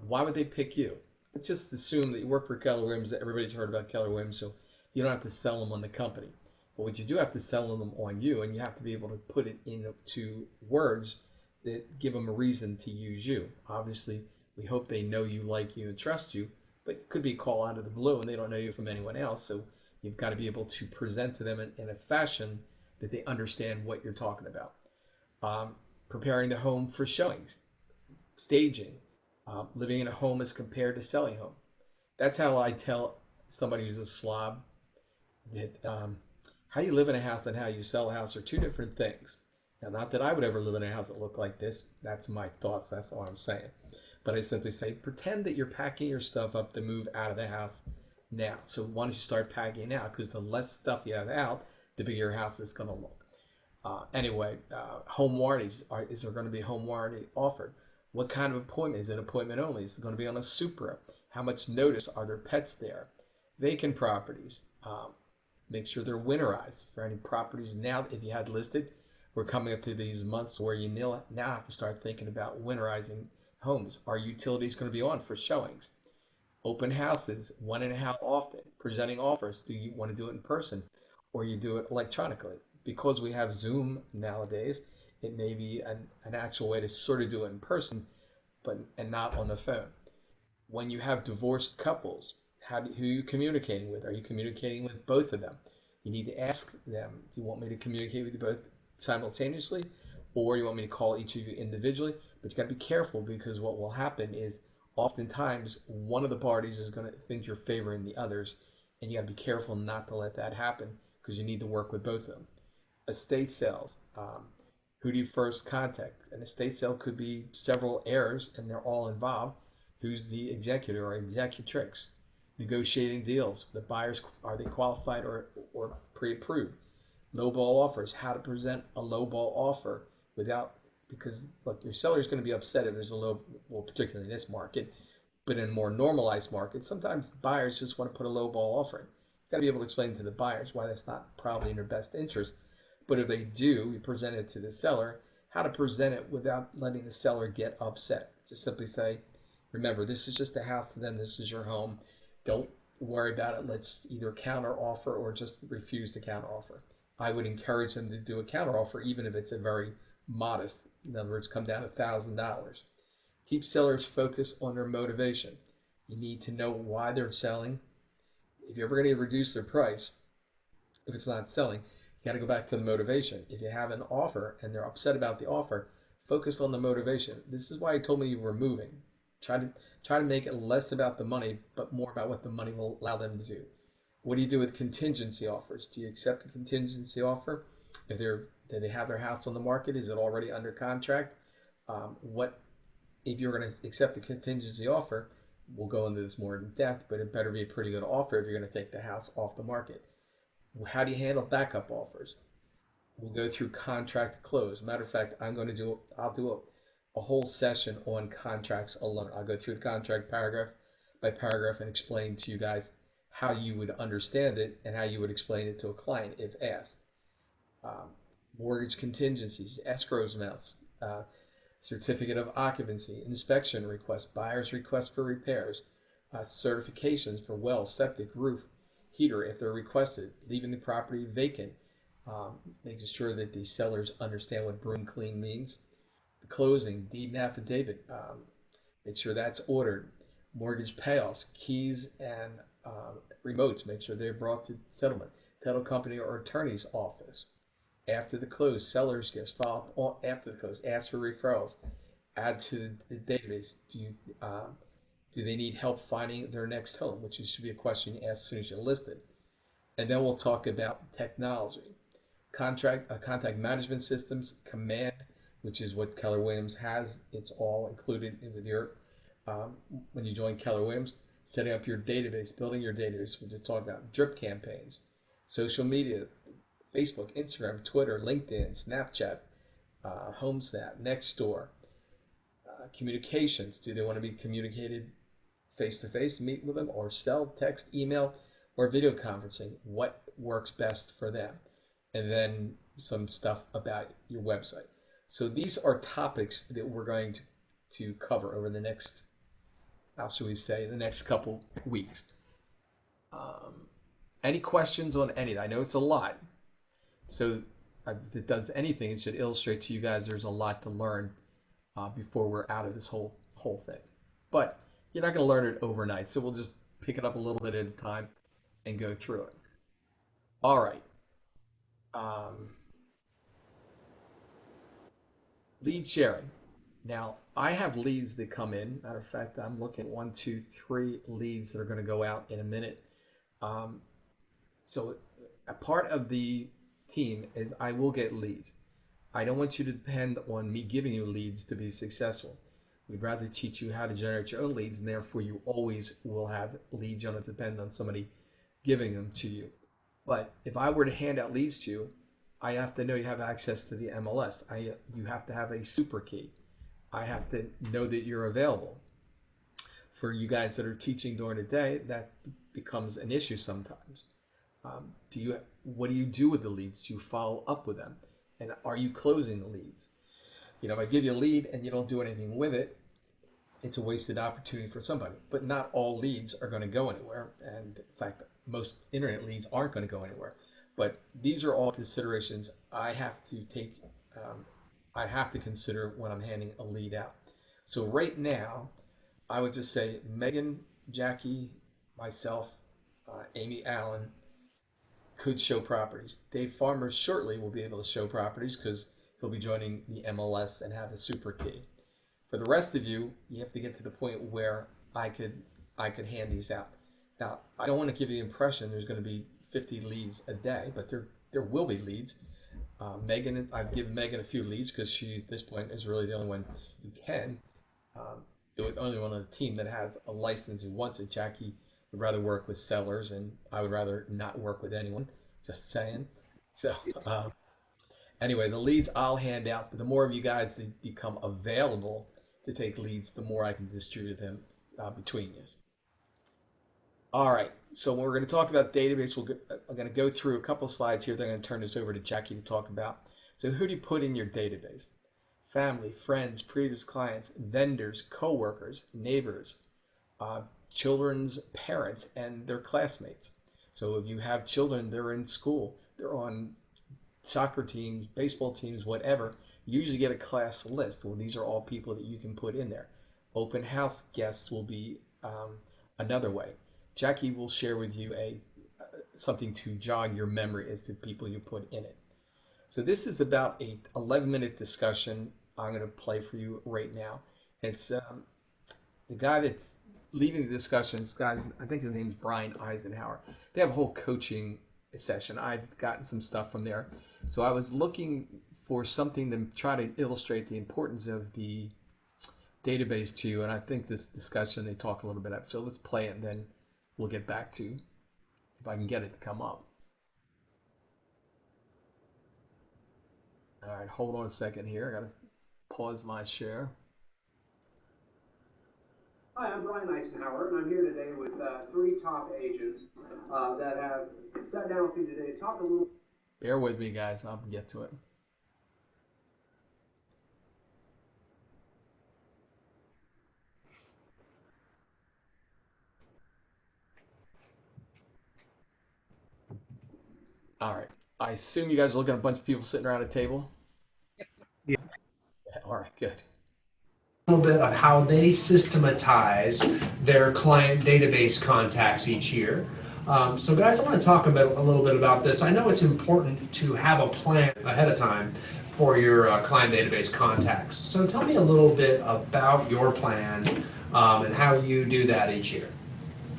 Why would they pick you? Let's just assume that you work for Keller Williams, that everybody's heard about Keller Williams, so you don't have to sell them on the company. But what you do have to sell them on you, and you have to be able to put it into words that give them a reason to use you. Obviously, we hope they know you, like you, and trust you, but it could be a call out of the blue and they don't know you from anyone else. So you've got to be able to present to them in a fashion that they understand what you're talking about. Preparing the home for showings, staging, living in a home as compared to selling home. That's how I tell somebody who's a slob that how you live in a house and how you sell a house are two different things. Now, not that I would ever live in a house that looked like this. That's my thoughts. That's all I'm saying. But I simply say, pretend that you're packing your stuff up to move out of the house now. So why don't you start packing now? Because the less stuff you have out, the bigger your house is going to look. Anyway, home warranties. Is there going to be a home warranty offered? What kind of appointment? Is it appointment only? Is it going to be on a Supra? How much notice? Are there pets there? Vacant properties. Make sure they're winterized. For any properties now, if you had listed, we're coming up to these months where you now have to start thinking about winterizing homes. Are utilities going to be on for showings? Open houses, when and how often? Presenting offers. Do you want to do it in person or you do it electronically? Because we have Zoom nowadays, it may be an actual way to sort of do it in person, and not on the phone. When you have divorced couples, who are you communicating with? Are you communicating with both of them? You need to ask them, do you want me to communicate with you both simultaneously, or you want me to call each of you individually? But you got to be careful, because what will happen is oftentimes one of the parties is going to think you're favoring the others, and you got to be careful not to let that happen, because you need to work with both of them. Estate sales. Who do you first contact? An estate sale could be several heirs and they're all involved. Who's the executor or executrix? Negotiating deals. The buyers, are they qualified or pre-approved? Lowball offers. How to present a lowball offer because look, your seller is going to be upset if there's a low, well, particularly in this market, But in a more normalized market, sometimes buyers just want to put a low ball offer in. You've got to be able to explain to the buyers why that's not probably in their best interest. But if they do, you present it to the seller, how to present it without letting the seller get upset. Just simply say, remember, this is just a house to them, this is your home. Don't worry about it. Let's either counter offer or just refuse to counter offer. I would encourage them to do a counter offer, even if it's a very modest, in other words, come down $1,000. Keep sellers focused on their motivation. You need to know why they're selling. If you're ever going to reduce their price, if it's not selling, you got to go back to the motivation. If you have an offer and they're upset about the offer, focus on the motivation. This is why he told me you were moving. Try to make it less about the money, but more about what the money will allow them to do. What do you do with contingency offers? Do you accept a contingency offer? If do they have their house on the market? Is it already under contract? What if you're going to accept a contingency offer? We'll go into this more in depth, but it better be a pretty good offer if you're going to take the house off the market. How do you handle backup offers? We'll go through contract to close. Matter of fact, I'll do a whole session on contracts alone. I'll go through the contract paragraph by paragraph and explain to you guys how you would understand it and how you would explain it to a client if asked. Mortgage contingencies, escrows amounts, certificate of occupancy, inspection requests, buyer's request for repairs, certifications for well, septic, roof, heater if they're requested, leaving the property vacant, making sure that the sellers understand what broom clean means, the closing, deed and affidavit, make sure that's ordered, mortgage payoffs, keys and remotes, make sure they're brought to settlement, title company or attorney's office. After the close, sellers gifts, follow up after the close, ask for referrals, add to the database. Do they need help finding their next home, which should be a question you ask as soon as you list it. And then we'll talk about technology, contact management systems, command, which is what Keller Williams has. It's all included with your when you join Keller Williams. Setting up your database, building your database. We'll talk about drip campaigns, social media, Facebook, Instagram, Twitter, LinkedIn, Snapchat, HomeSnap, Nextdoor, communications. Do they want to be communicated face-to-face, meet with them, or cell, text, email, or video conferencing? What works best for them? And then some stuff about your website. So these are topics that we're going to cover over the next, how should we say, the next couple weeks. Any questions on any of that? I know it's a lot. So if it does anything, it should illustrate to you guys there's a lot to learn before we're out of this whole thing. But you're not going to learn it overnight, so we'll just pick it up a little bit at a time and go through it. All right. Lead sharing. Now, I have leads that come in. Matter of fact, I'm looking at 1, 2, 3 leads that are going to go out in a minute. So a part of the team is I will get leads. I don't want you to depend on me giving you leads to be successful. We'd rather teach you how to generate your own leads, and therefore you always will have leads. You don't depend on somebody giving them to you. But if I were to hand out leads to you, I have to know you have access to the MLS. You have to have a super key. I have to know that you're available. For you guys that are teaching during the day, that becomes an issue sometimes. What do you do with the leads? Do you follow up with them? And are you closing the leads? If I give you a lead and you don't do anything with it, it's a wasted opportunity for somebody. But not all leads are going to go anywhere. And in fact, most internet leads aren't going to go anywhere. But these are all considerations I have to take. I have to consider when I'm handing a lead out. So right now, I would just say Megan, Jackie, myself, Amy Allen could show properties. Dave Farmer shortly will be able to show properties because he'll be joining the MLS and have a super key. For the rest of you, you have to get to the point where I could hand these out. Now, I don't want to give you the impression there's going to be 50 leads a day, but there will be leads. Megan, I've given Megan a few leads because she, at this point, is really the only one who can. The only one on the team that has a license who wants it. Jackie would rather work with sellers, and I would rather not work with anyone. Just saying. So anyway, the leads I'll hand out, but the more of you guys that become available to take leads, the more I can distribute them between you. All right, so when we're going to talk about database, I'm going to go through a couple slides here. Then I'm going to turn this over to Jackie to talk about. So who do you put in your database? Family, friends, previous clients, vendors, coworkers, neighbors, children's parents, and their classmates. So if you have children, they're in school, they're on soccer teams, baseball teams, whatever, you usually get a class list. Well, these are all people that you can put in there. Open house guests will be another way. Jackie will share with you something to jog your memory as to people you put in it. So this is about a 11-minute discussion I'm going to play for you right now. It's the guy that's leading the discussion. This guy, I think his name's Brian Eisenhower. They have a whole coaching session. I've gotten some stuff from there. So I was looking for something to try to illustrate the importance of the database to you, and I think this discussion they talk a little bit about. So let's play it, and then we'll get back to if I can get it to come up. All right, hold on a second here. I got to pause my share. Hi, I'm Brian Eisenhower, and I'm here today with 3 top agents that have sat down with me today to talk a little. Bear with me, guys. I'll get to it. All right. I assume you guys are looking at a bunch of people sitting around a table? Yeah. All right, good. A little bit of how they systematize their client database contacts each year. So guys, I want to talk about a little bit about this. I know it's important to have a plan ahead of time for your client database contacts. So tell me a little bit about your plan and how you do that each year.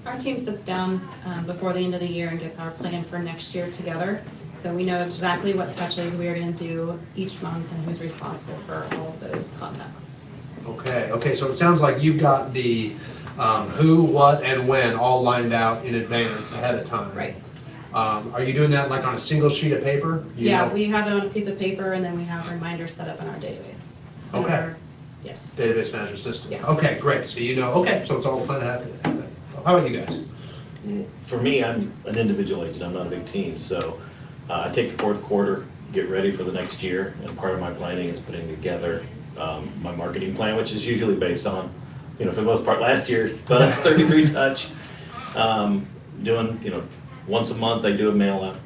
Our team sits down before the end of the year and gets our plan for next year together. So we know exactly what touches we are going to do each month and who's responsible for all of those contacts. Okay, so it sounds like you've got the who, what, and when all lined out in advance ahead of time. Right. Are you doing that like on a single sheet of paper? We have it on a piece of paper, and then we have reminders set up in our database. Okay. Yes. Database management system. Yes. Okay, great. So you know, so it's all planned out. How about you guys? For me, I'm an individual agent. I'm not a big team. So I take the fourth quarter, get ready for the next year, and part of my planning is putting together my marketing plan, which is usually based on, for the most part, last year's, but 33 touch. Doing, once a month I do a mail out.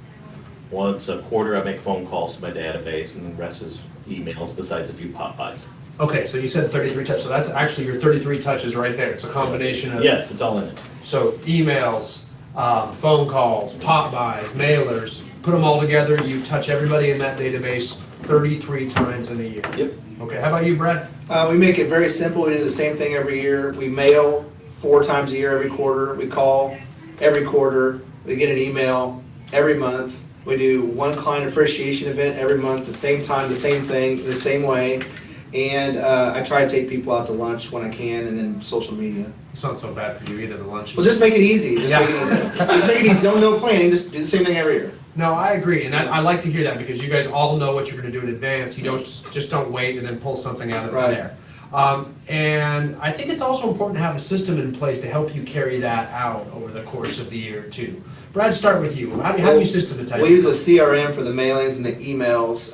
Once a quarter I make phone calls to my database, and the rest is emails besides a few pop-bys. Okay, so you said 33 touches, so that's actually your 33 touches right there. It's a combination of... Yes, it's all in it. So emails, phone calls, pop-bys, mailers, put them all together, you touch everybody in that database 33 times in a year. Yep. Okay, how about you, Brad? We make it very simple. We do the same thing every year. We mail 4 times a year every quarter. We call every quarter. We get an email every month. We do one client appreciation event every month, the same time, the same thing, the same way. And I try to take people out to lunch when I can, and then social media. It's not so bad for you either, the lunch. Well, just make it easy. Just make it easy. Just make it easy. No planning. Just do the same thing every year. No, I agree, and I like to hear that because you guys all know what you're going to do in advance. You don't just don't wait and then pull something out of thin air. And I think it's also important to have a system in place to help you carry that out over the course of the year too. Brad, start with you. How do you systematize? We use a CRM for the mailings and the emails.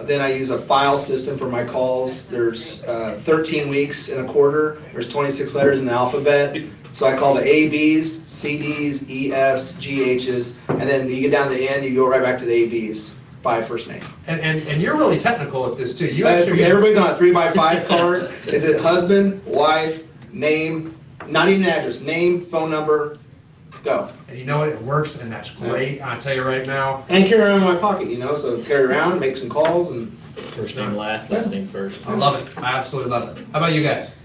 Then I use a file system for my calls. There's 13 weeks in a quarter. There's 26 letters in the alphabet. So I call the A, B's, C, D's, E, F's, G, H's, and then you get down to the end, you go right back to the A, B's by first name. And you're really technical at this too. Everybody's on a 3x5 card. Is it husband, wife, name, not even address, name, phone number, go. And you know what? It works, and that's great. I'll tell you right now. And carry around in my pocket, so carry around, make some calls, and first name last, last name first. I love it. I absolutely love it. How about you guys?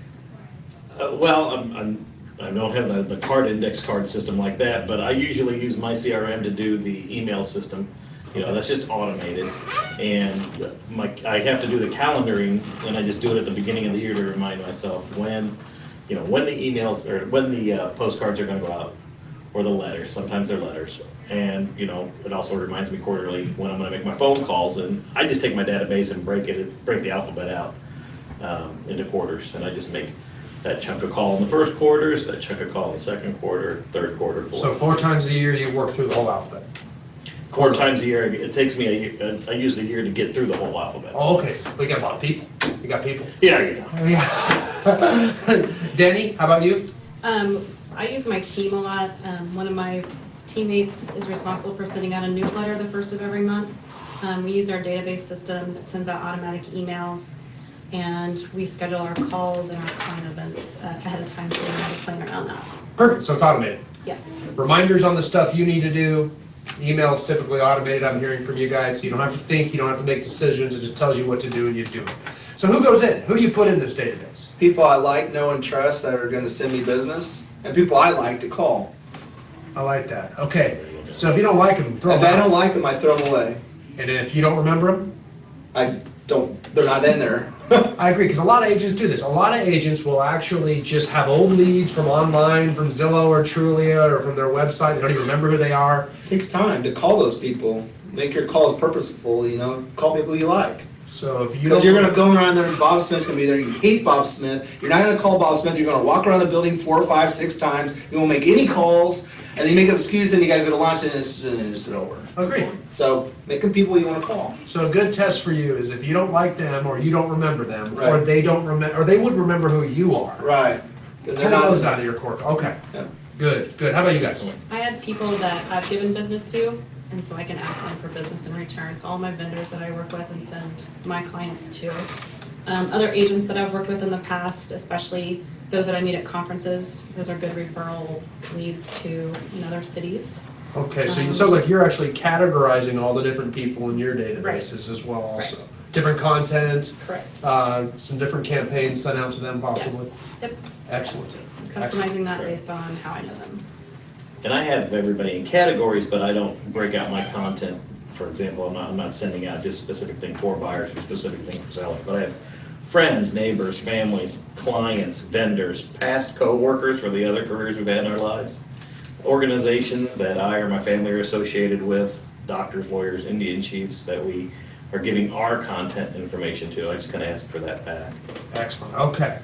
I don't have the card index card system like that, but I usually use my CRM to do the email system. That's just automated, and I have to do the calendaring, and I just do it at the beginning of the year to remind myself when the emails or when the postcards are going to go out, or the letters. Sometimes they're letters, and it also reminds me quarterly when I'm going to make my phone calls. And I just take my database and break the alphabet out into quarters, and I just make that chunk of call in the first quarters, that chunk of call in the second quarter, third quarter, fourth. So 4 times a year you work through the whole alphabet. 4 times a year. It takes me a year, I use the year to get through the whole alphabet. Oh, okay. We got a lot of people. You got people. Yeah, yeah. Denny, how about you? I use my team a lot. One of my teammates is responsible for sending out a newsletter the first of every month. We use our database system that sends out automatic emails, and we schedule our calls and our client events ahead of time, so we have a plan around that. Perfect. So it's automated. Yes. Reminders on the stuff you need to do. Email's typically automated. I'm hearing from you guys. So you don't have to think. You don't have to make decisions. It just tells you what to do, and you do it. So who goes in? Who do you put in this database? People I like, know, and trust that are going to send me business, and people I like to call. I like that. Okay. So if you don't like them, throw If them I out. don't like them, I throw them away. And if you don't remember them? I don't. They're not in there. I agree, because a lot of agents do this. A lot of agents will actually just have old leads from online, from Zillow or Trulia, or from their website. They don't even remember who they are. It takes time to call those people. Make your calls purposeful, call people you like. So if you Because you're going to go around there and Bob Smith's going to be there. You hate Bob Smith. You're not going to call Bob Smith. You're going to walk around the building 4, 5, 6 times. You won't make any calls. And then you make an excuse and you got to go to lunch and it's over. Agree. So make them people you want to call. So a good test for you is if you don't like them, or you don't remember them, or Right. they don't remember, or they would remember who you are. Right. They're They're not- those out of your court. Okay. Yeah. Good. Good. How about you guys? I had people that I've given business to, and so I can ask them for business in return. So all my vendors that I work with and send my clients to. Other agents that I've worked with in the past, especially those that I meet at conferences, those are good referral leads to other cities. Okay. So it sounds like you're actually categorizing all the different people in your databases as well. Also, different content. Correct. Some different campaigns sent out to them possibly. Yes. Yep. Excellent. Customizing that based on how I know them. And I have everybody in categories, but I don't break out my content. For example, I'm not sending out just specific thing for buyers or specific thing for sellers, but I have friends, neighbors, families, clients, vendors, past co-workers for the other careers we've had in our lives, organizations that I or my family are associated with, doctors, lawyers, Indian chiefs that we are giving our content information to. I just kind of ask for that back. Excellent. Okay.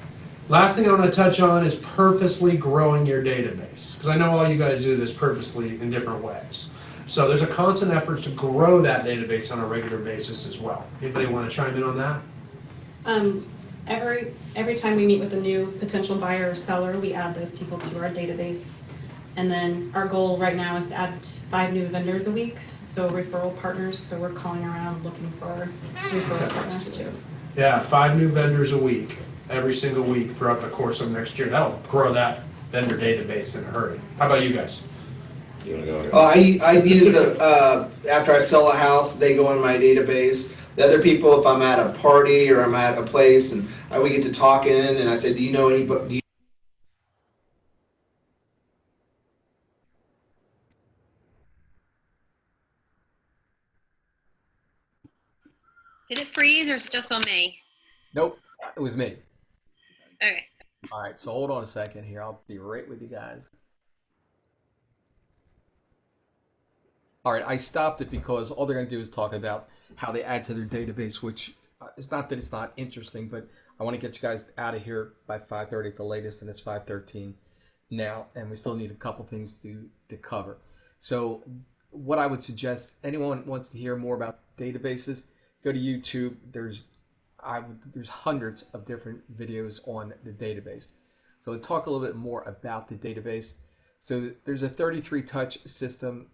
Last thing I want to touch on is purposely growing your database, because I know all you guys do this purposely in different ways. So there's a constant effort to grow that database on a regular basis as well. Anybody want to chime in on that? Every time we meet with a new potential buyer or seller, we add those people to our database. And then our goal right now is to add 5 new vendors a week, so referral partners. So we're calling around looking for referral partners too. Yeah, 5 new vendors a week, every single week throughout the course of next year. That'll grow that vendor database in a hurry. How about you guys? You want to go? Oh, I use after I sell a house, they go in my database. The other people, if I'm at a party or I'm at a place and we get to talking, and I say, do you know anybody? Did it freeze or is it just on me? Nope, it was me. Okay. All right, so hold on a second here. I'll be right with you guys. All right, I stopped it because all they're going to do is talk about how they add to their database, which it's not that it's not interesting, but I want to get you guys out of here by 5:30 for latest, and it's 5:13 now, and we still need a couple things to cover. So what I would suggest, anyone wants to hear more about databases, go to YouTube. There's hundreds of different videos on the database. So to talk a little bit more about the database. So there's a 33 touch system.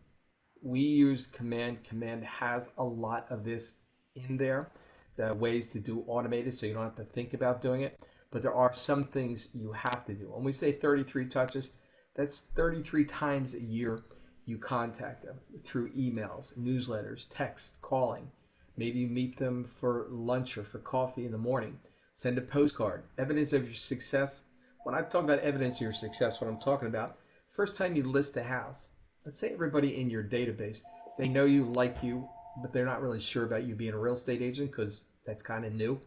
We use Command. Command has a lot of this in there, the ways to do automated, so you don't have to think about doing it. But there are some things you have to do. When we say 33 touches, that's 33 times a year you contact them through emails, newsletters, text, calling. Maybe you meet them for lunch or for coffee in the morning. Send a postcard. Evidence of your success. When I talk about evidence of your success, what I'm talking about, first time you list a house, let's say everybody in your database, they know you, like you, but they're not really sure about you being a real estate agent because that's kind of new.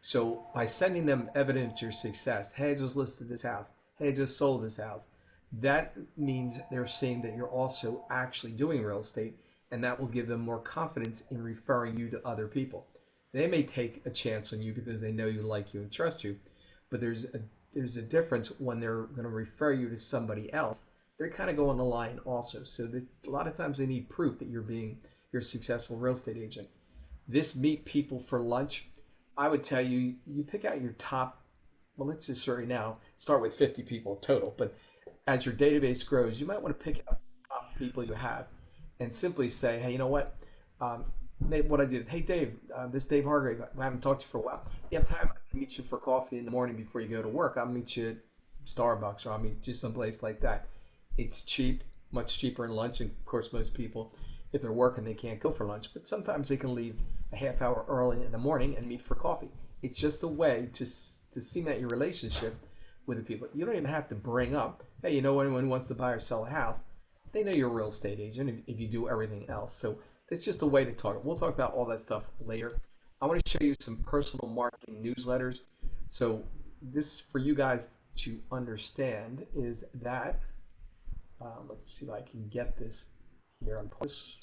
So by sending them evidence of your success, hey, I just listed this house. Hey, I just sold this house. That means they're saying that you're also actually doing real estate, and that will give them more confidence in referring you to other people. They may take a chance on you because they know you, like you, and trust you, but there's a there's a difference when they're going to refer you to somebody else. They're kind of going the line also. So that a lot of times they need proof that you're a successful real estate agent. This meet people for lunch, I would tell you, you pick out your top, well, let's just right now start with 50 people total, but as your database grows, you might want to pick out top people you have and simply say, hey, you know what? Um, what I did is, hey, Dave, this is Dave Hargrave. I haven't talked to you for a while. You have time? I can meet you for coffee in the morning before you go to work. I'll meet you at Starbucks or I'll meet you someplace like that. It's cheap, much cheaper than lunch. And of course, most people, if they're working, they can't go for lunch. But sometimes they can leave a half hour early in the morning and meet for coffee. It's just a way to cement your relationship with the people. You don't even have to bring up, hey, you know, anyone who wants to buy or sell a house, they know you're a real estate agent if you do everything else. So it's just a way to talk. We'll talk about all that stuff later. I want to show you some personal marketing newsletters. So this, for you guys to understand, is that, let's see if I can get this here on post.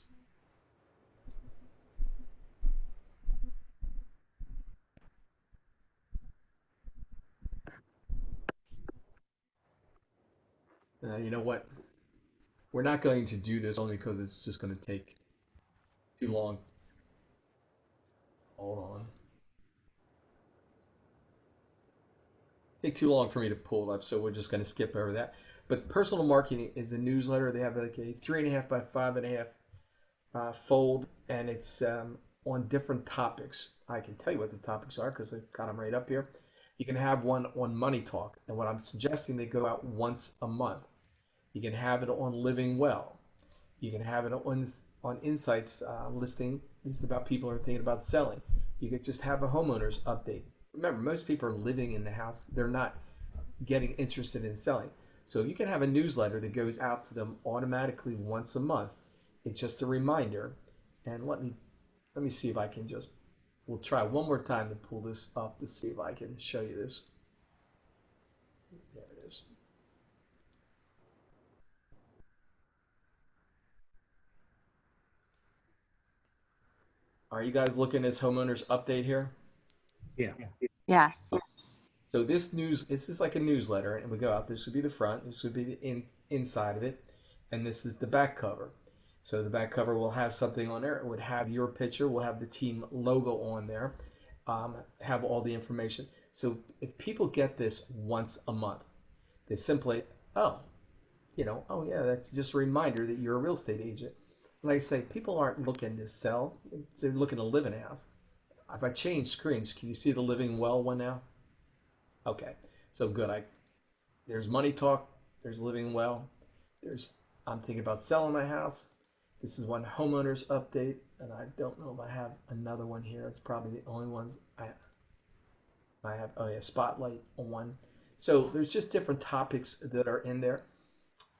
You know what? We're not going to do this only because it's just going to take too long. Hold on. Take too long for me to pull it up, so we're just going to skip over that. But personal marketing is a newsletter. They have like a 3.5 by 5.5 fold, and it's on different topics. I can tell you what the topics are because I've got them right up here. You can have one on money talk, and what I'm suggesting they go out once a month. You can have it on living well. You can have it on insights listing. This is about people who are thinking about selling. You could just have a homeowner's update. Remember, most people are living in the house. They're not getting interested in selling. So you can have a newsletter that goes out to them automatically once a month. It's just a reminder. And let me see if I can just, we'll try one more time to pull this up to see if I can show you this. There it is. Are you guys looking at this homeowners update here? Yeah. Yes. So this is like a newsletter, and we go out. This would be the front. This would be the inside of it, and this is the back cover. So the back cover will have something on there. It would have your picture. We'll have the team logo on there. Have all the information. So if people get this once a month, they simply, oh, oh yeah, that's just a reminder that you're a real estate agent. Like I say, people aren't looking to sell; they're looking to live in a house. If I change screens, can you see the living well one now? Okay, so good. There's money talk. There's living well. There's I'm thinking about selling my house. This is one homeowners update, and I don't know if I have another one here. It's probably the only ones I have. Oh yeah, spotlight on one. So there's just different topics that are in there.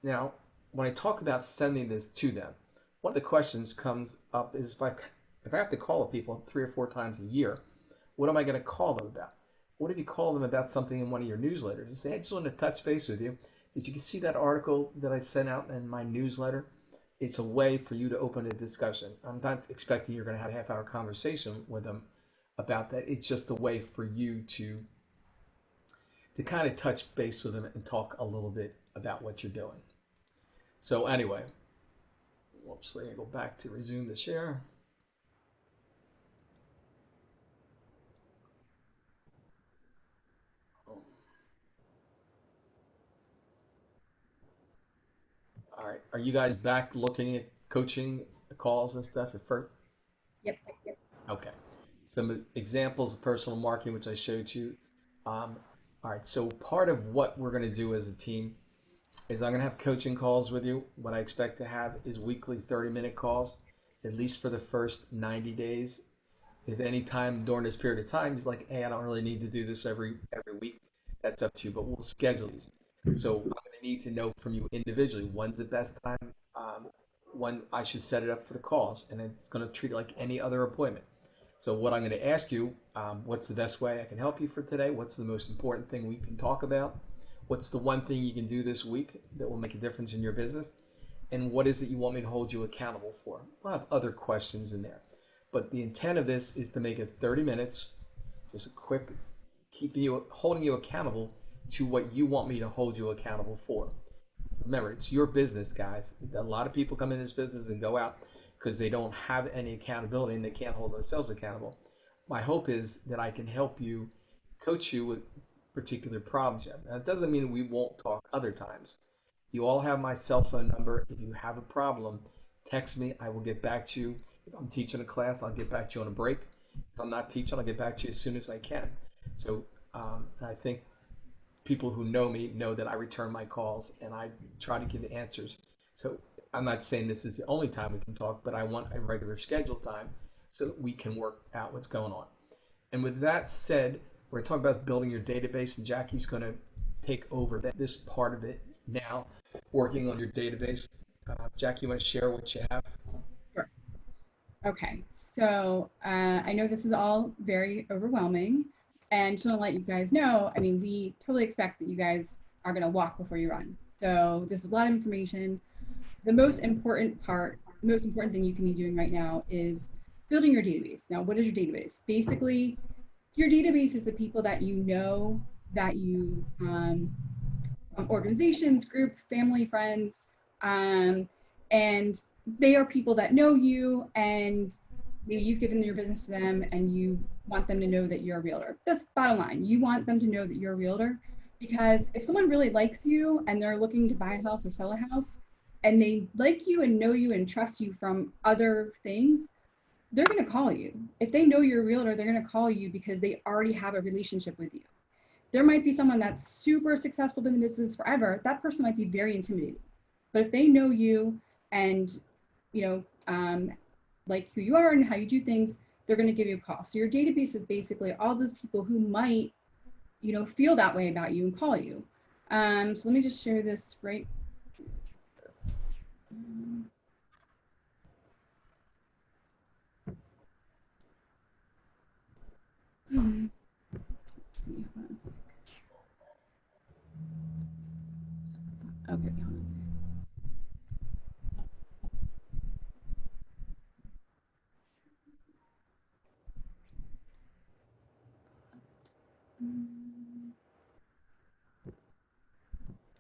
Now, when I talk about sending this to them, one of the questions comes up is if I have to call people 3 or 4 times a year, what am I going to call them about? What if you call them about something in one of your newsletters? You say, I just want to touch base with you. Did you see that article that I sent out in my newsletter? It's a way for you to open a discussion. I'm not expecting you're going to have a half-hour conversation with them about that. It's just a way for you to kind of touch base with them and talk a little bit about what you're doing. So anyway, whoops, let me go back to resume the share. All right, are you guys back looking at coaching calls and stuff at first? Yep. Okay. Some examples of personal marketing, which I showed you. All right, so part of what we're going to do as a team is I'm going to have coaching calls with you. What I expect to have is weekly 30-minute calls, at least for the first 90 days. If any time during this period of time he's like, hey, I don't really need to do this every week, that's up to you, but we'll schedule these. So I'm going to need to know from you individually, when's the best time, when I should set it up for the calls, and it's going to treat it like any other appointment. So what I'm going to ask you, what's the best way I can help you for today? What's the most important thing we can talk about? What's the one thing you can do this week that will make a difference in your business? And what is it you want me to hold you accountable for? I'll have other questions in there. But the intent of this is to make it 30 minutes, just a quick, holding you accountable to what you want me to hold you accountable for. Remember, it's your business, guys. A lot of people come in this business and go out because they don't have any accountability and they can't hold themselves accountable. My hope is that I can help you, coach you with particular problems you have. That doesn't mean we won't talk other times. You all have my cell phone number. If you have a problem, text me. I will get back to you. If I'm teaching a class, I'll get back to you on a break. If I'm not teaching, I'll get back to you as soon as I can. So I think people who know me know that I return my calls and I try to give answers. So I'm not saying this is the only time we can talk, but I want a regular scheduled time so that we can work out what's going on. And with that said, we're talking about building your database, and Jackie's going to take over this part of it now, working on your database. Jackie, you want to share what you have? Sure. Okay, so I know this is all very overwhelming, and just want to let you guys know, I mean, we totally expect that you guys are going to walk before you run. So this is a lot of information. The most important part, the most important thing you can be doing right now is building your database. Now, what is your database? Basically, your database is the people that you know, that you, organizations, group, family, friends, and they are people that know you, and maybe you've given your business to them and you want them to know that you're a realtor. That's bottom line. You want them to know that you're a realtor, because if someone really likes you and they're looking to buy a house or sell a house, and they like you and know you and trust you from other things, they're going to call you. If they know you're a realtor, they're going to call you because they already have a relationship with you. There might be someone that's super successful in the business forever. That person might be very intimidating. But if they know you and, you know, like who you are and how you do things, they're going to give you a call. So your database is basically all those people who might, you know, feel that way about you and call you. So let me just share this right. Let's see. One sec. Okay, hold on a second.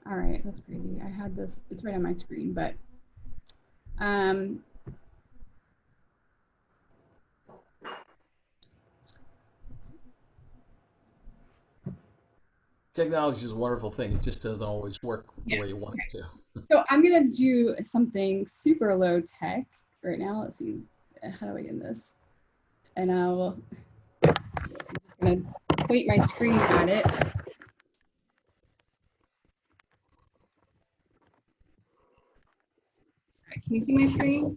All right, that's crazy. I had this, it's right on my screen, but Technology is a wonderful thing. It just doesn't always work the way you want it to. so I'm gonna do something super low tech right now. Let's see, how do I get in this? And I'm just gonna point my screen at it. Right, can you see my screen?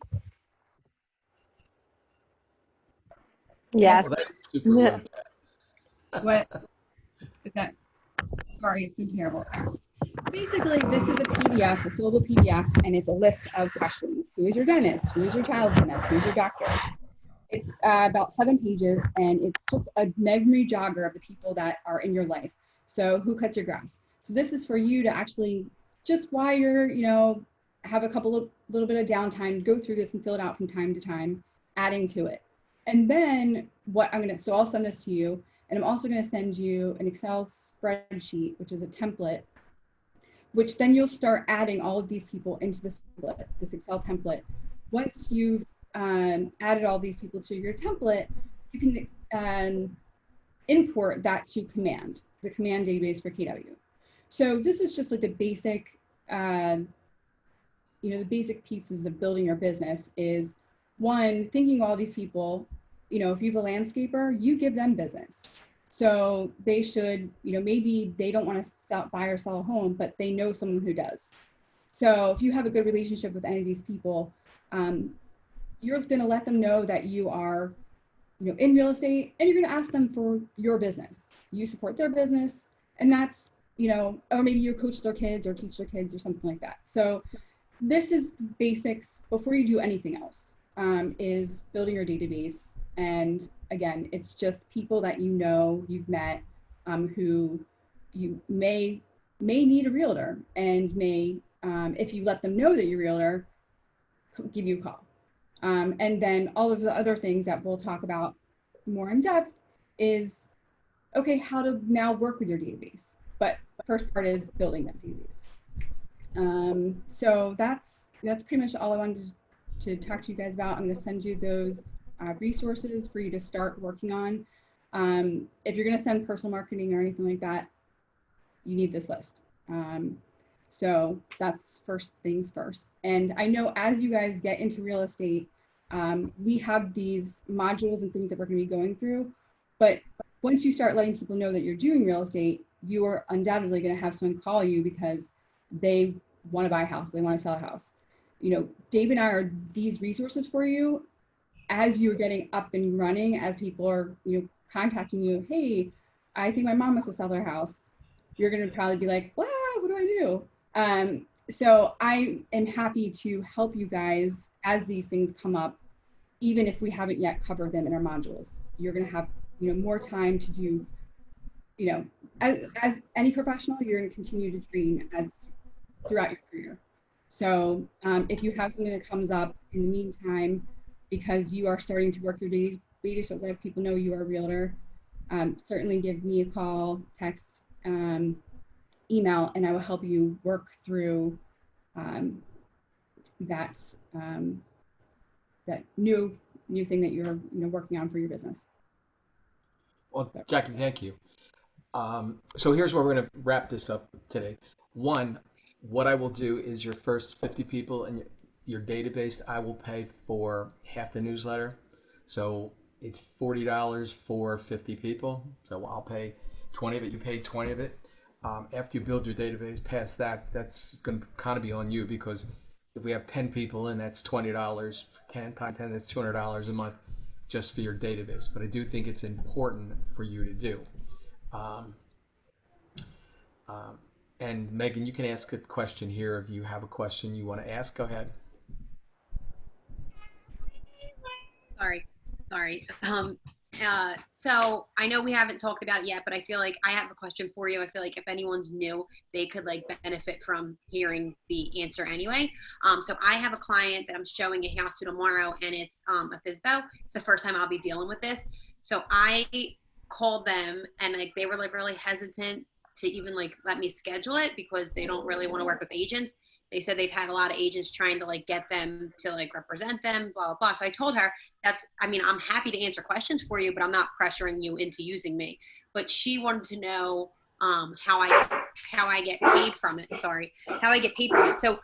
Yes. Well, that's super low tech. What is that? Sorry, it's so terrible. Basically, this is a PDF, a fillable PDF, and it's a list of questions. Who is your dentist? Who is your child dentist? Who is your doctor? It's about 7 pages, and it's just a memory jogger of the people that are in your life. So who cuts your grass? So this is for you to actually, just while you're, you know, have a little bit of downtime, go through this and fill it out from time to time, adding to it. And then so I'll send this to you, and I'm also gonna send you an Excel spreadsheet, which is a template, which then you'll start adding all of these people into this Excel template. Once you've added all these people to your template, you can import that to command, the command database for KW. So this is just like the basic, the basic pieces of building your business is, one, thinking all these people, you know, if you have a landscaper, you give them business. So they should, you know, maybe they don't want to buy or sell a home, but they know someone who does. So if you have a good relationship with any of these people, you're going to let them know that you are, you know, in real estate, and you're going to ask them for your business. You support their business, and that's, you know, or maybe you coach their kids or teach their kids or something like that. So this is the basics before you do anything else, is building your database. And again, it's just people that you know, you've met, who you may need a realtor, and may, if you let them know that you're a realtor, give you a call. And then all of the other things that we'll talk about more in depth is, okay, how to now work with your database. But first part is building that database. So that's pretty much all I wanted to talk to you guys about. I'm going to send you those resources for you to start working on. If you're going to send personal marketing or anything like that, you need this list. So that's first things first. And I know as you guys get into real estate, we have these modules and things that we're going to be going through. But once you start letting people know that you're doing real estate, you are undoubtedly going to have someone call you because they want to buy a house, they want to sell a house. You know, Dave and I are these resources for you as you're getting up and running, as people are, you know, contacting you. Hey, I think my mom wants to sell their house. You're going to probably be like, wow, what do I do? So I am happy to help you guys as these things come up, even if we haven't yet covered them in our modules. You're going to have, you know, more time to do, you know, as any professional, you're going to continue to train as throughout your career. So if you have something that comes up in the meantime, because you are starting to work your database, so let people know you are a realtor, certainly give me a call, text, email, and I will help you work through that that new thing that you're, you know, working on for your business. Well, Jackie, thank you. So here's where we're going to wrap this up today. One, what I will do is your first 50 people in your database, I will pay for half the newsletter. So it's $40 for 50 people. So I'll pay 20 of it. You pay 20 of it. After you build your database, past that, that's going to kind of be on you, because if we have 10 people and that's $20, 10 times 10, that's $200 a month just for your database. But I do think it's important for you to do. And Megan, you can ask a question here if you have a question you want to ask. Go ahead. Sorry. So I know we haven't talked about it yet, but I feel like I have a question for you. I feel like if anyone's new, they could like benefit from hearing the answer anyway. So I have a client that I'm showing a house to tomorrow, and it's a FSBO. It's the first time I'll be dealing with this. So I called them, and like they were like really hesitant to even like let me schedule it because they don't really want to work with agents. They said they've had a lot of agents trying to like get them to like represent them, blah, blah, blah. So I told her I'm happy to answer questions for you, but I'm not pressuring you into using me. But she wanted to know how I get paid from it. Sorry, how I get paid from it. So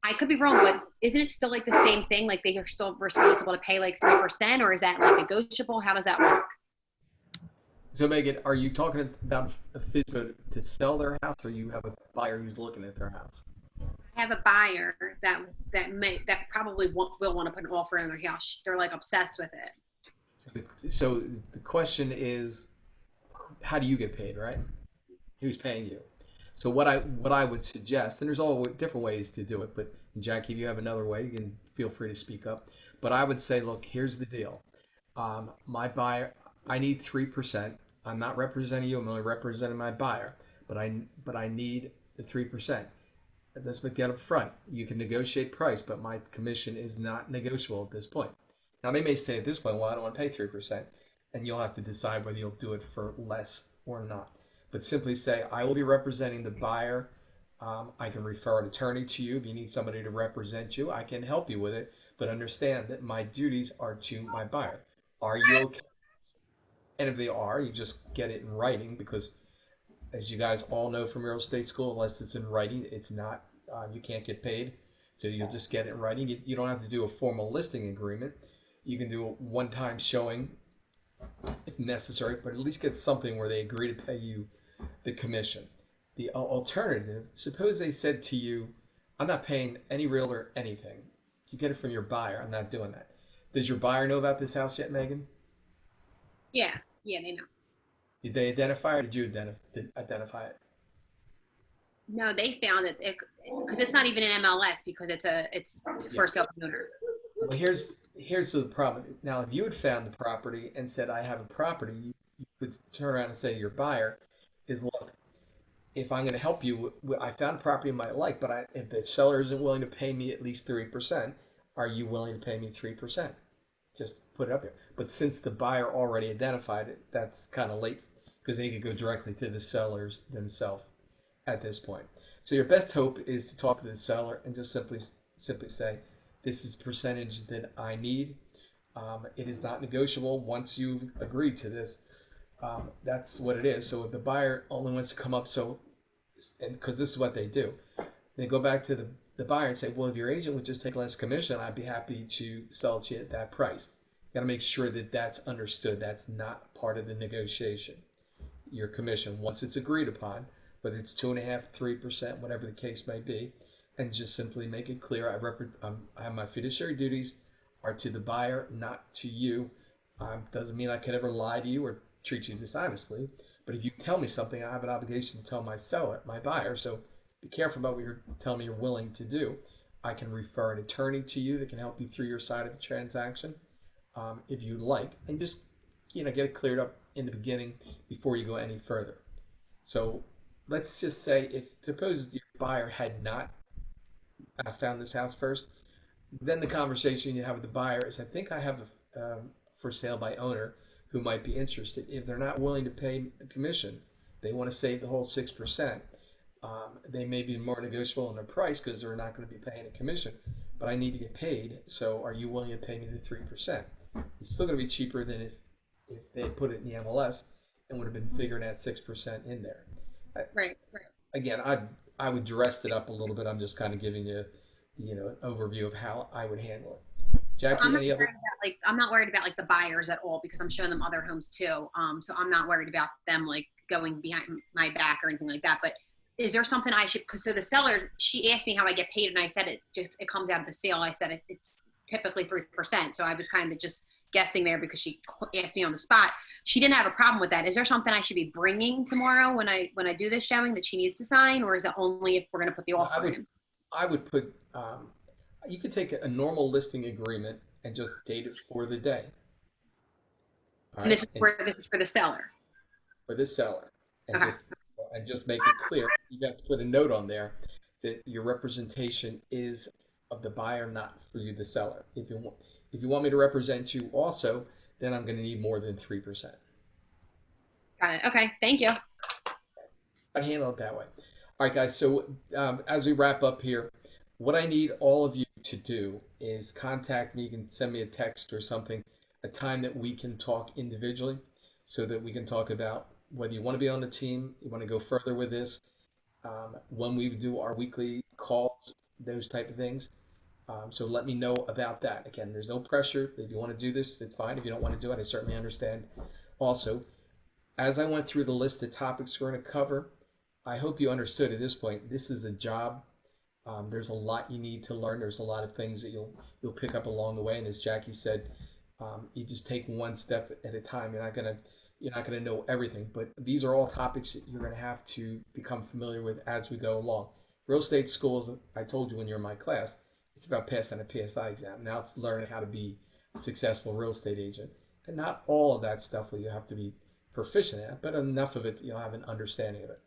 I could be wrong, but isn't it still like the same thing? Like they are still responsible to pay like 3%, or is that like negotiable? How does that work? So Megan, are you talking about a FSBO to sell their house, or you have a buyer who's looking at their house? I have a buyer that probably will want to put an offer in their house. They're like obsessed with it. So the question is, how do you get paid, right? Who's paying you? So what I would suggest, and there's all different ways to do it, but Jackie, if you have another way, you can feel free to speak up. But I would say, look, here's the deal. My buyer, I need 3%. I'm not representing you. I'm only representing my buyer. But I need the 3%. Let's get up front. You can negotiate price, but my commission is not negotiable at this point. Now they may say at this point, well, I don't want to pay 3%, and you'll have to decide whether you'll do it for less or not. But simply say, I will be representing the buyer. I can refer an attorney to you if you need somebody to represent you. I can help you with it, but understand that my duties are to my buyer. Are you okay? And if they are, you just get it in writing, because as you guys all know from real estate school, unless it's in writing, it's not, you can't get paid. So you'll just get it in writing. You don't have to do a formal listing agreement. You can do a one-time showing if necessary, but at least get something where they agree to pay you the commission. The alternative, suppose they said to you, I'm not paying any realtor anything. You get it from your buyer. I'm not doing that. Does your buyer know about this house yet, Megan? Yeah, they know. Did they identify it, or did you identify it? No, they found it because it's not even an MLS because it's for sale to owner. Well, here's the problem. Now, if you had found the property and said, I have a property, you would turn around and say to your buyer, look, if I'm going to help you, I found a property I might like, but if the seller isn't willing to pay me at least 3%, are you willing to pay me 3%? Just put it up there. But since the buyer already identified it, that's kind of late, because they could go directly to the sellers themselves. at this point. So your best hope is to talk to the seller and just simply say, this is the percentage that I need. It is not negotiable once you've agreed to this. That's what it is. So if the buyer only wants to come up, and because this is what they do, they go back to the buyer and say, well, if your agent would just take less commission, I'd be happy to sell it to you at that price. You got to make sure that that's understood. That's not part of the negotiation. Your commission, once it's agreed upon, whether it's 2.5%, 3%, whatever the case may be, and just simply make it clear. I have my fiduciary duties are to the buyer, not to you. Doesn't mean I could ever lie to you or treat you dishonestly, but if you tell me something, I have an obligation to tell my seller, my buyer. So be careful about what you're telling me you're willing to do. I can refer an attorney to you that can help you through your side of the transaction, if you like, and just get it cleared up in the beginning before you go any further. So let's just say, if suppose your buyer had not found this house first, then the conversation you have with the buyer is, I think I have a for sale by owner who might be interested. If they're not willing to pay the commission, they want to save the whole 6%. They may be more negotiable in their price because they're not going to be paying a commission, but I need to get paid. So are you willing to pay me the 3%? It's still going to be cheaper than if they put it in the MLS and would have been figuring at 6% in there. Right. Again, I would dress it up a little bit. I'm just kind of giving you, an overview of how I would handle it. Jackie, I'm not any other? I'm not worried about like the buyers at all because I'm showing them other homes too. So I'm not worried about them like going behind my back or anything like that. But is there something I should? Because so the seller, she asked me how I get paid, and I said it comes out of the sale. I said it's typically 3%. So I was kind of just guessing there because she asked me on the spot. She didn't have a problem with that. Is there something I should be bringing tomorrow when I do this showing that she needs to sign, or is it only if we're going to put the offer in? I would put. You could take a normal listing agreement and just date it for the day. All And right? this is for the seller. For the seller, and Okay. just make it clear. You have to put a note on there that your representation is of the buyer, not for you, the seller. If you want me to represent you also, then I'm going to need more than 3%. Got it. Okay. Thank you. I handle it that way. All right, guys. So as we wrap up here, what I need all of you to do is contact me. You can send me a text or something, a time that we can talk individually, so that we can talk about whether you want to be on the team, you want to go further with this, when we do our weekly calls, those type of things. So let me know about that. Again, there's no pressure. If you want to do this, it's fine. If you don't want to do it, I certainly understand. Also, as I went through the list of topics we're going to cover, I hope you understood at this point, this is a job. There's a lot you need to learn. There's a lot of things that you'll pick up along the way. And as Jackie said, you just take one step at a time. You're not gonna know everything, but these are all topics that you're gonna have to become familiar with as we go along. Real estate schools, I told you when you're in my class, it's about passing a PSI exam. Now it's learning how to be a successful real estate agent. And not all of that stuff will you have to be proficient at, but enough of it that you'll have an understanding of it.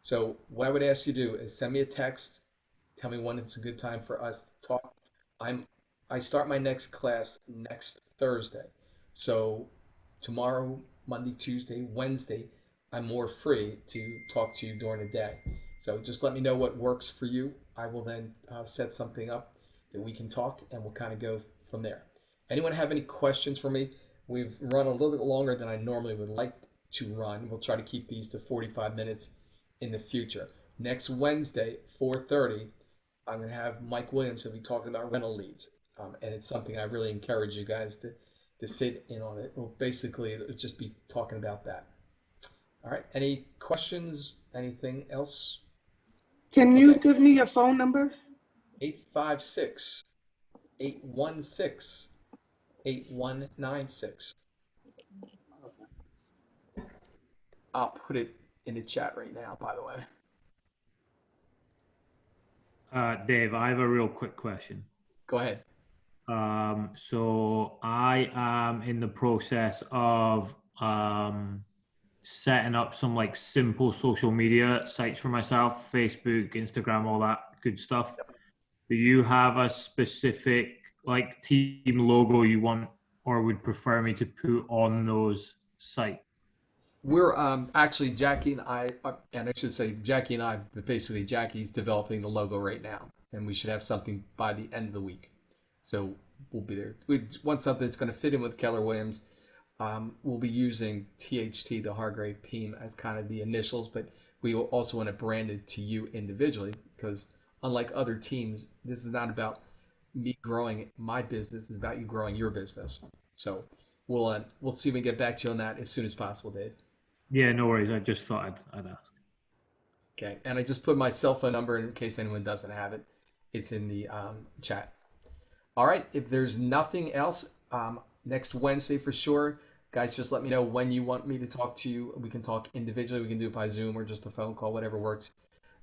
So what I would ask you to do is send me a text. Tell me when it's a good time for us to talk. I start my next class next Thursday. So tomorrow, Monday, Tuesday, Wednesday, I'm more free to talk to you during the day. So just let me know what works for you. I will then set something up that we can talk, and we'll kind of go from there. Anyone have any questions for me? We've run a little bit longer than I normally would like to run. We'll try to keep these to 45 minutes in the future. Next Wednesday, 4:30, I'm going to have Mike Williams. He'll be talking about rental leads. And it's something I really encourage you guys to sit in on it. Well, basically, it'll just be talking about that. All right. Any questions? Anything else? Can you give me your phone number? 856-816-8196. I'll put it in the chat right now, by the way. Dave, I have a real quick question. Go ahead. So I am in the process of setting up some like simple social media sites for myself, Facebook, Instagram, all that good stuff. Do you have a specific like team logo you want or would prefer me to put on those sites? We're actually Jackie and and I should say Jackie and I, but basically Jackie's developing the logo right now, and we should have something by the end of the week. So we'll be there. We want something that's going to fit in with Keller Williams. We'll be using THT, the Hargrave team, as kind of the initials, but we will also want it branded to you individually because unlike other teams, this is not about me growing my business. It's about you growing your business. So we'll see if we can get back to you on that as soon as possible, Dave. Yeah, no worries. I just thought I'd ask. Okay, and I just put my cell phone number in case anyone doesn't have it. It's in the chat. All right, if there's nothing else, next Wednesday for sure, guys, just let me know when you want me to talk to you. We can talk individually. We can do it by Zoom or just a phone call, whatever works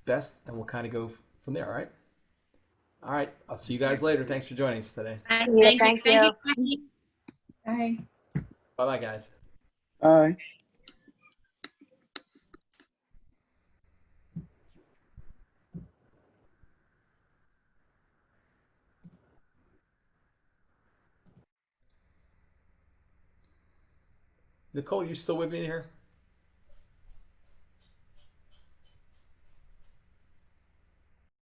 best, and we'll kind of go from there. All right. All right. I'll see you guys later. Thanks for joining us today. Yeah, thank you. Becky. Bye. Bye bye, guys. Bye. Nicole, you still with me here?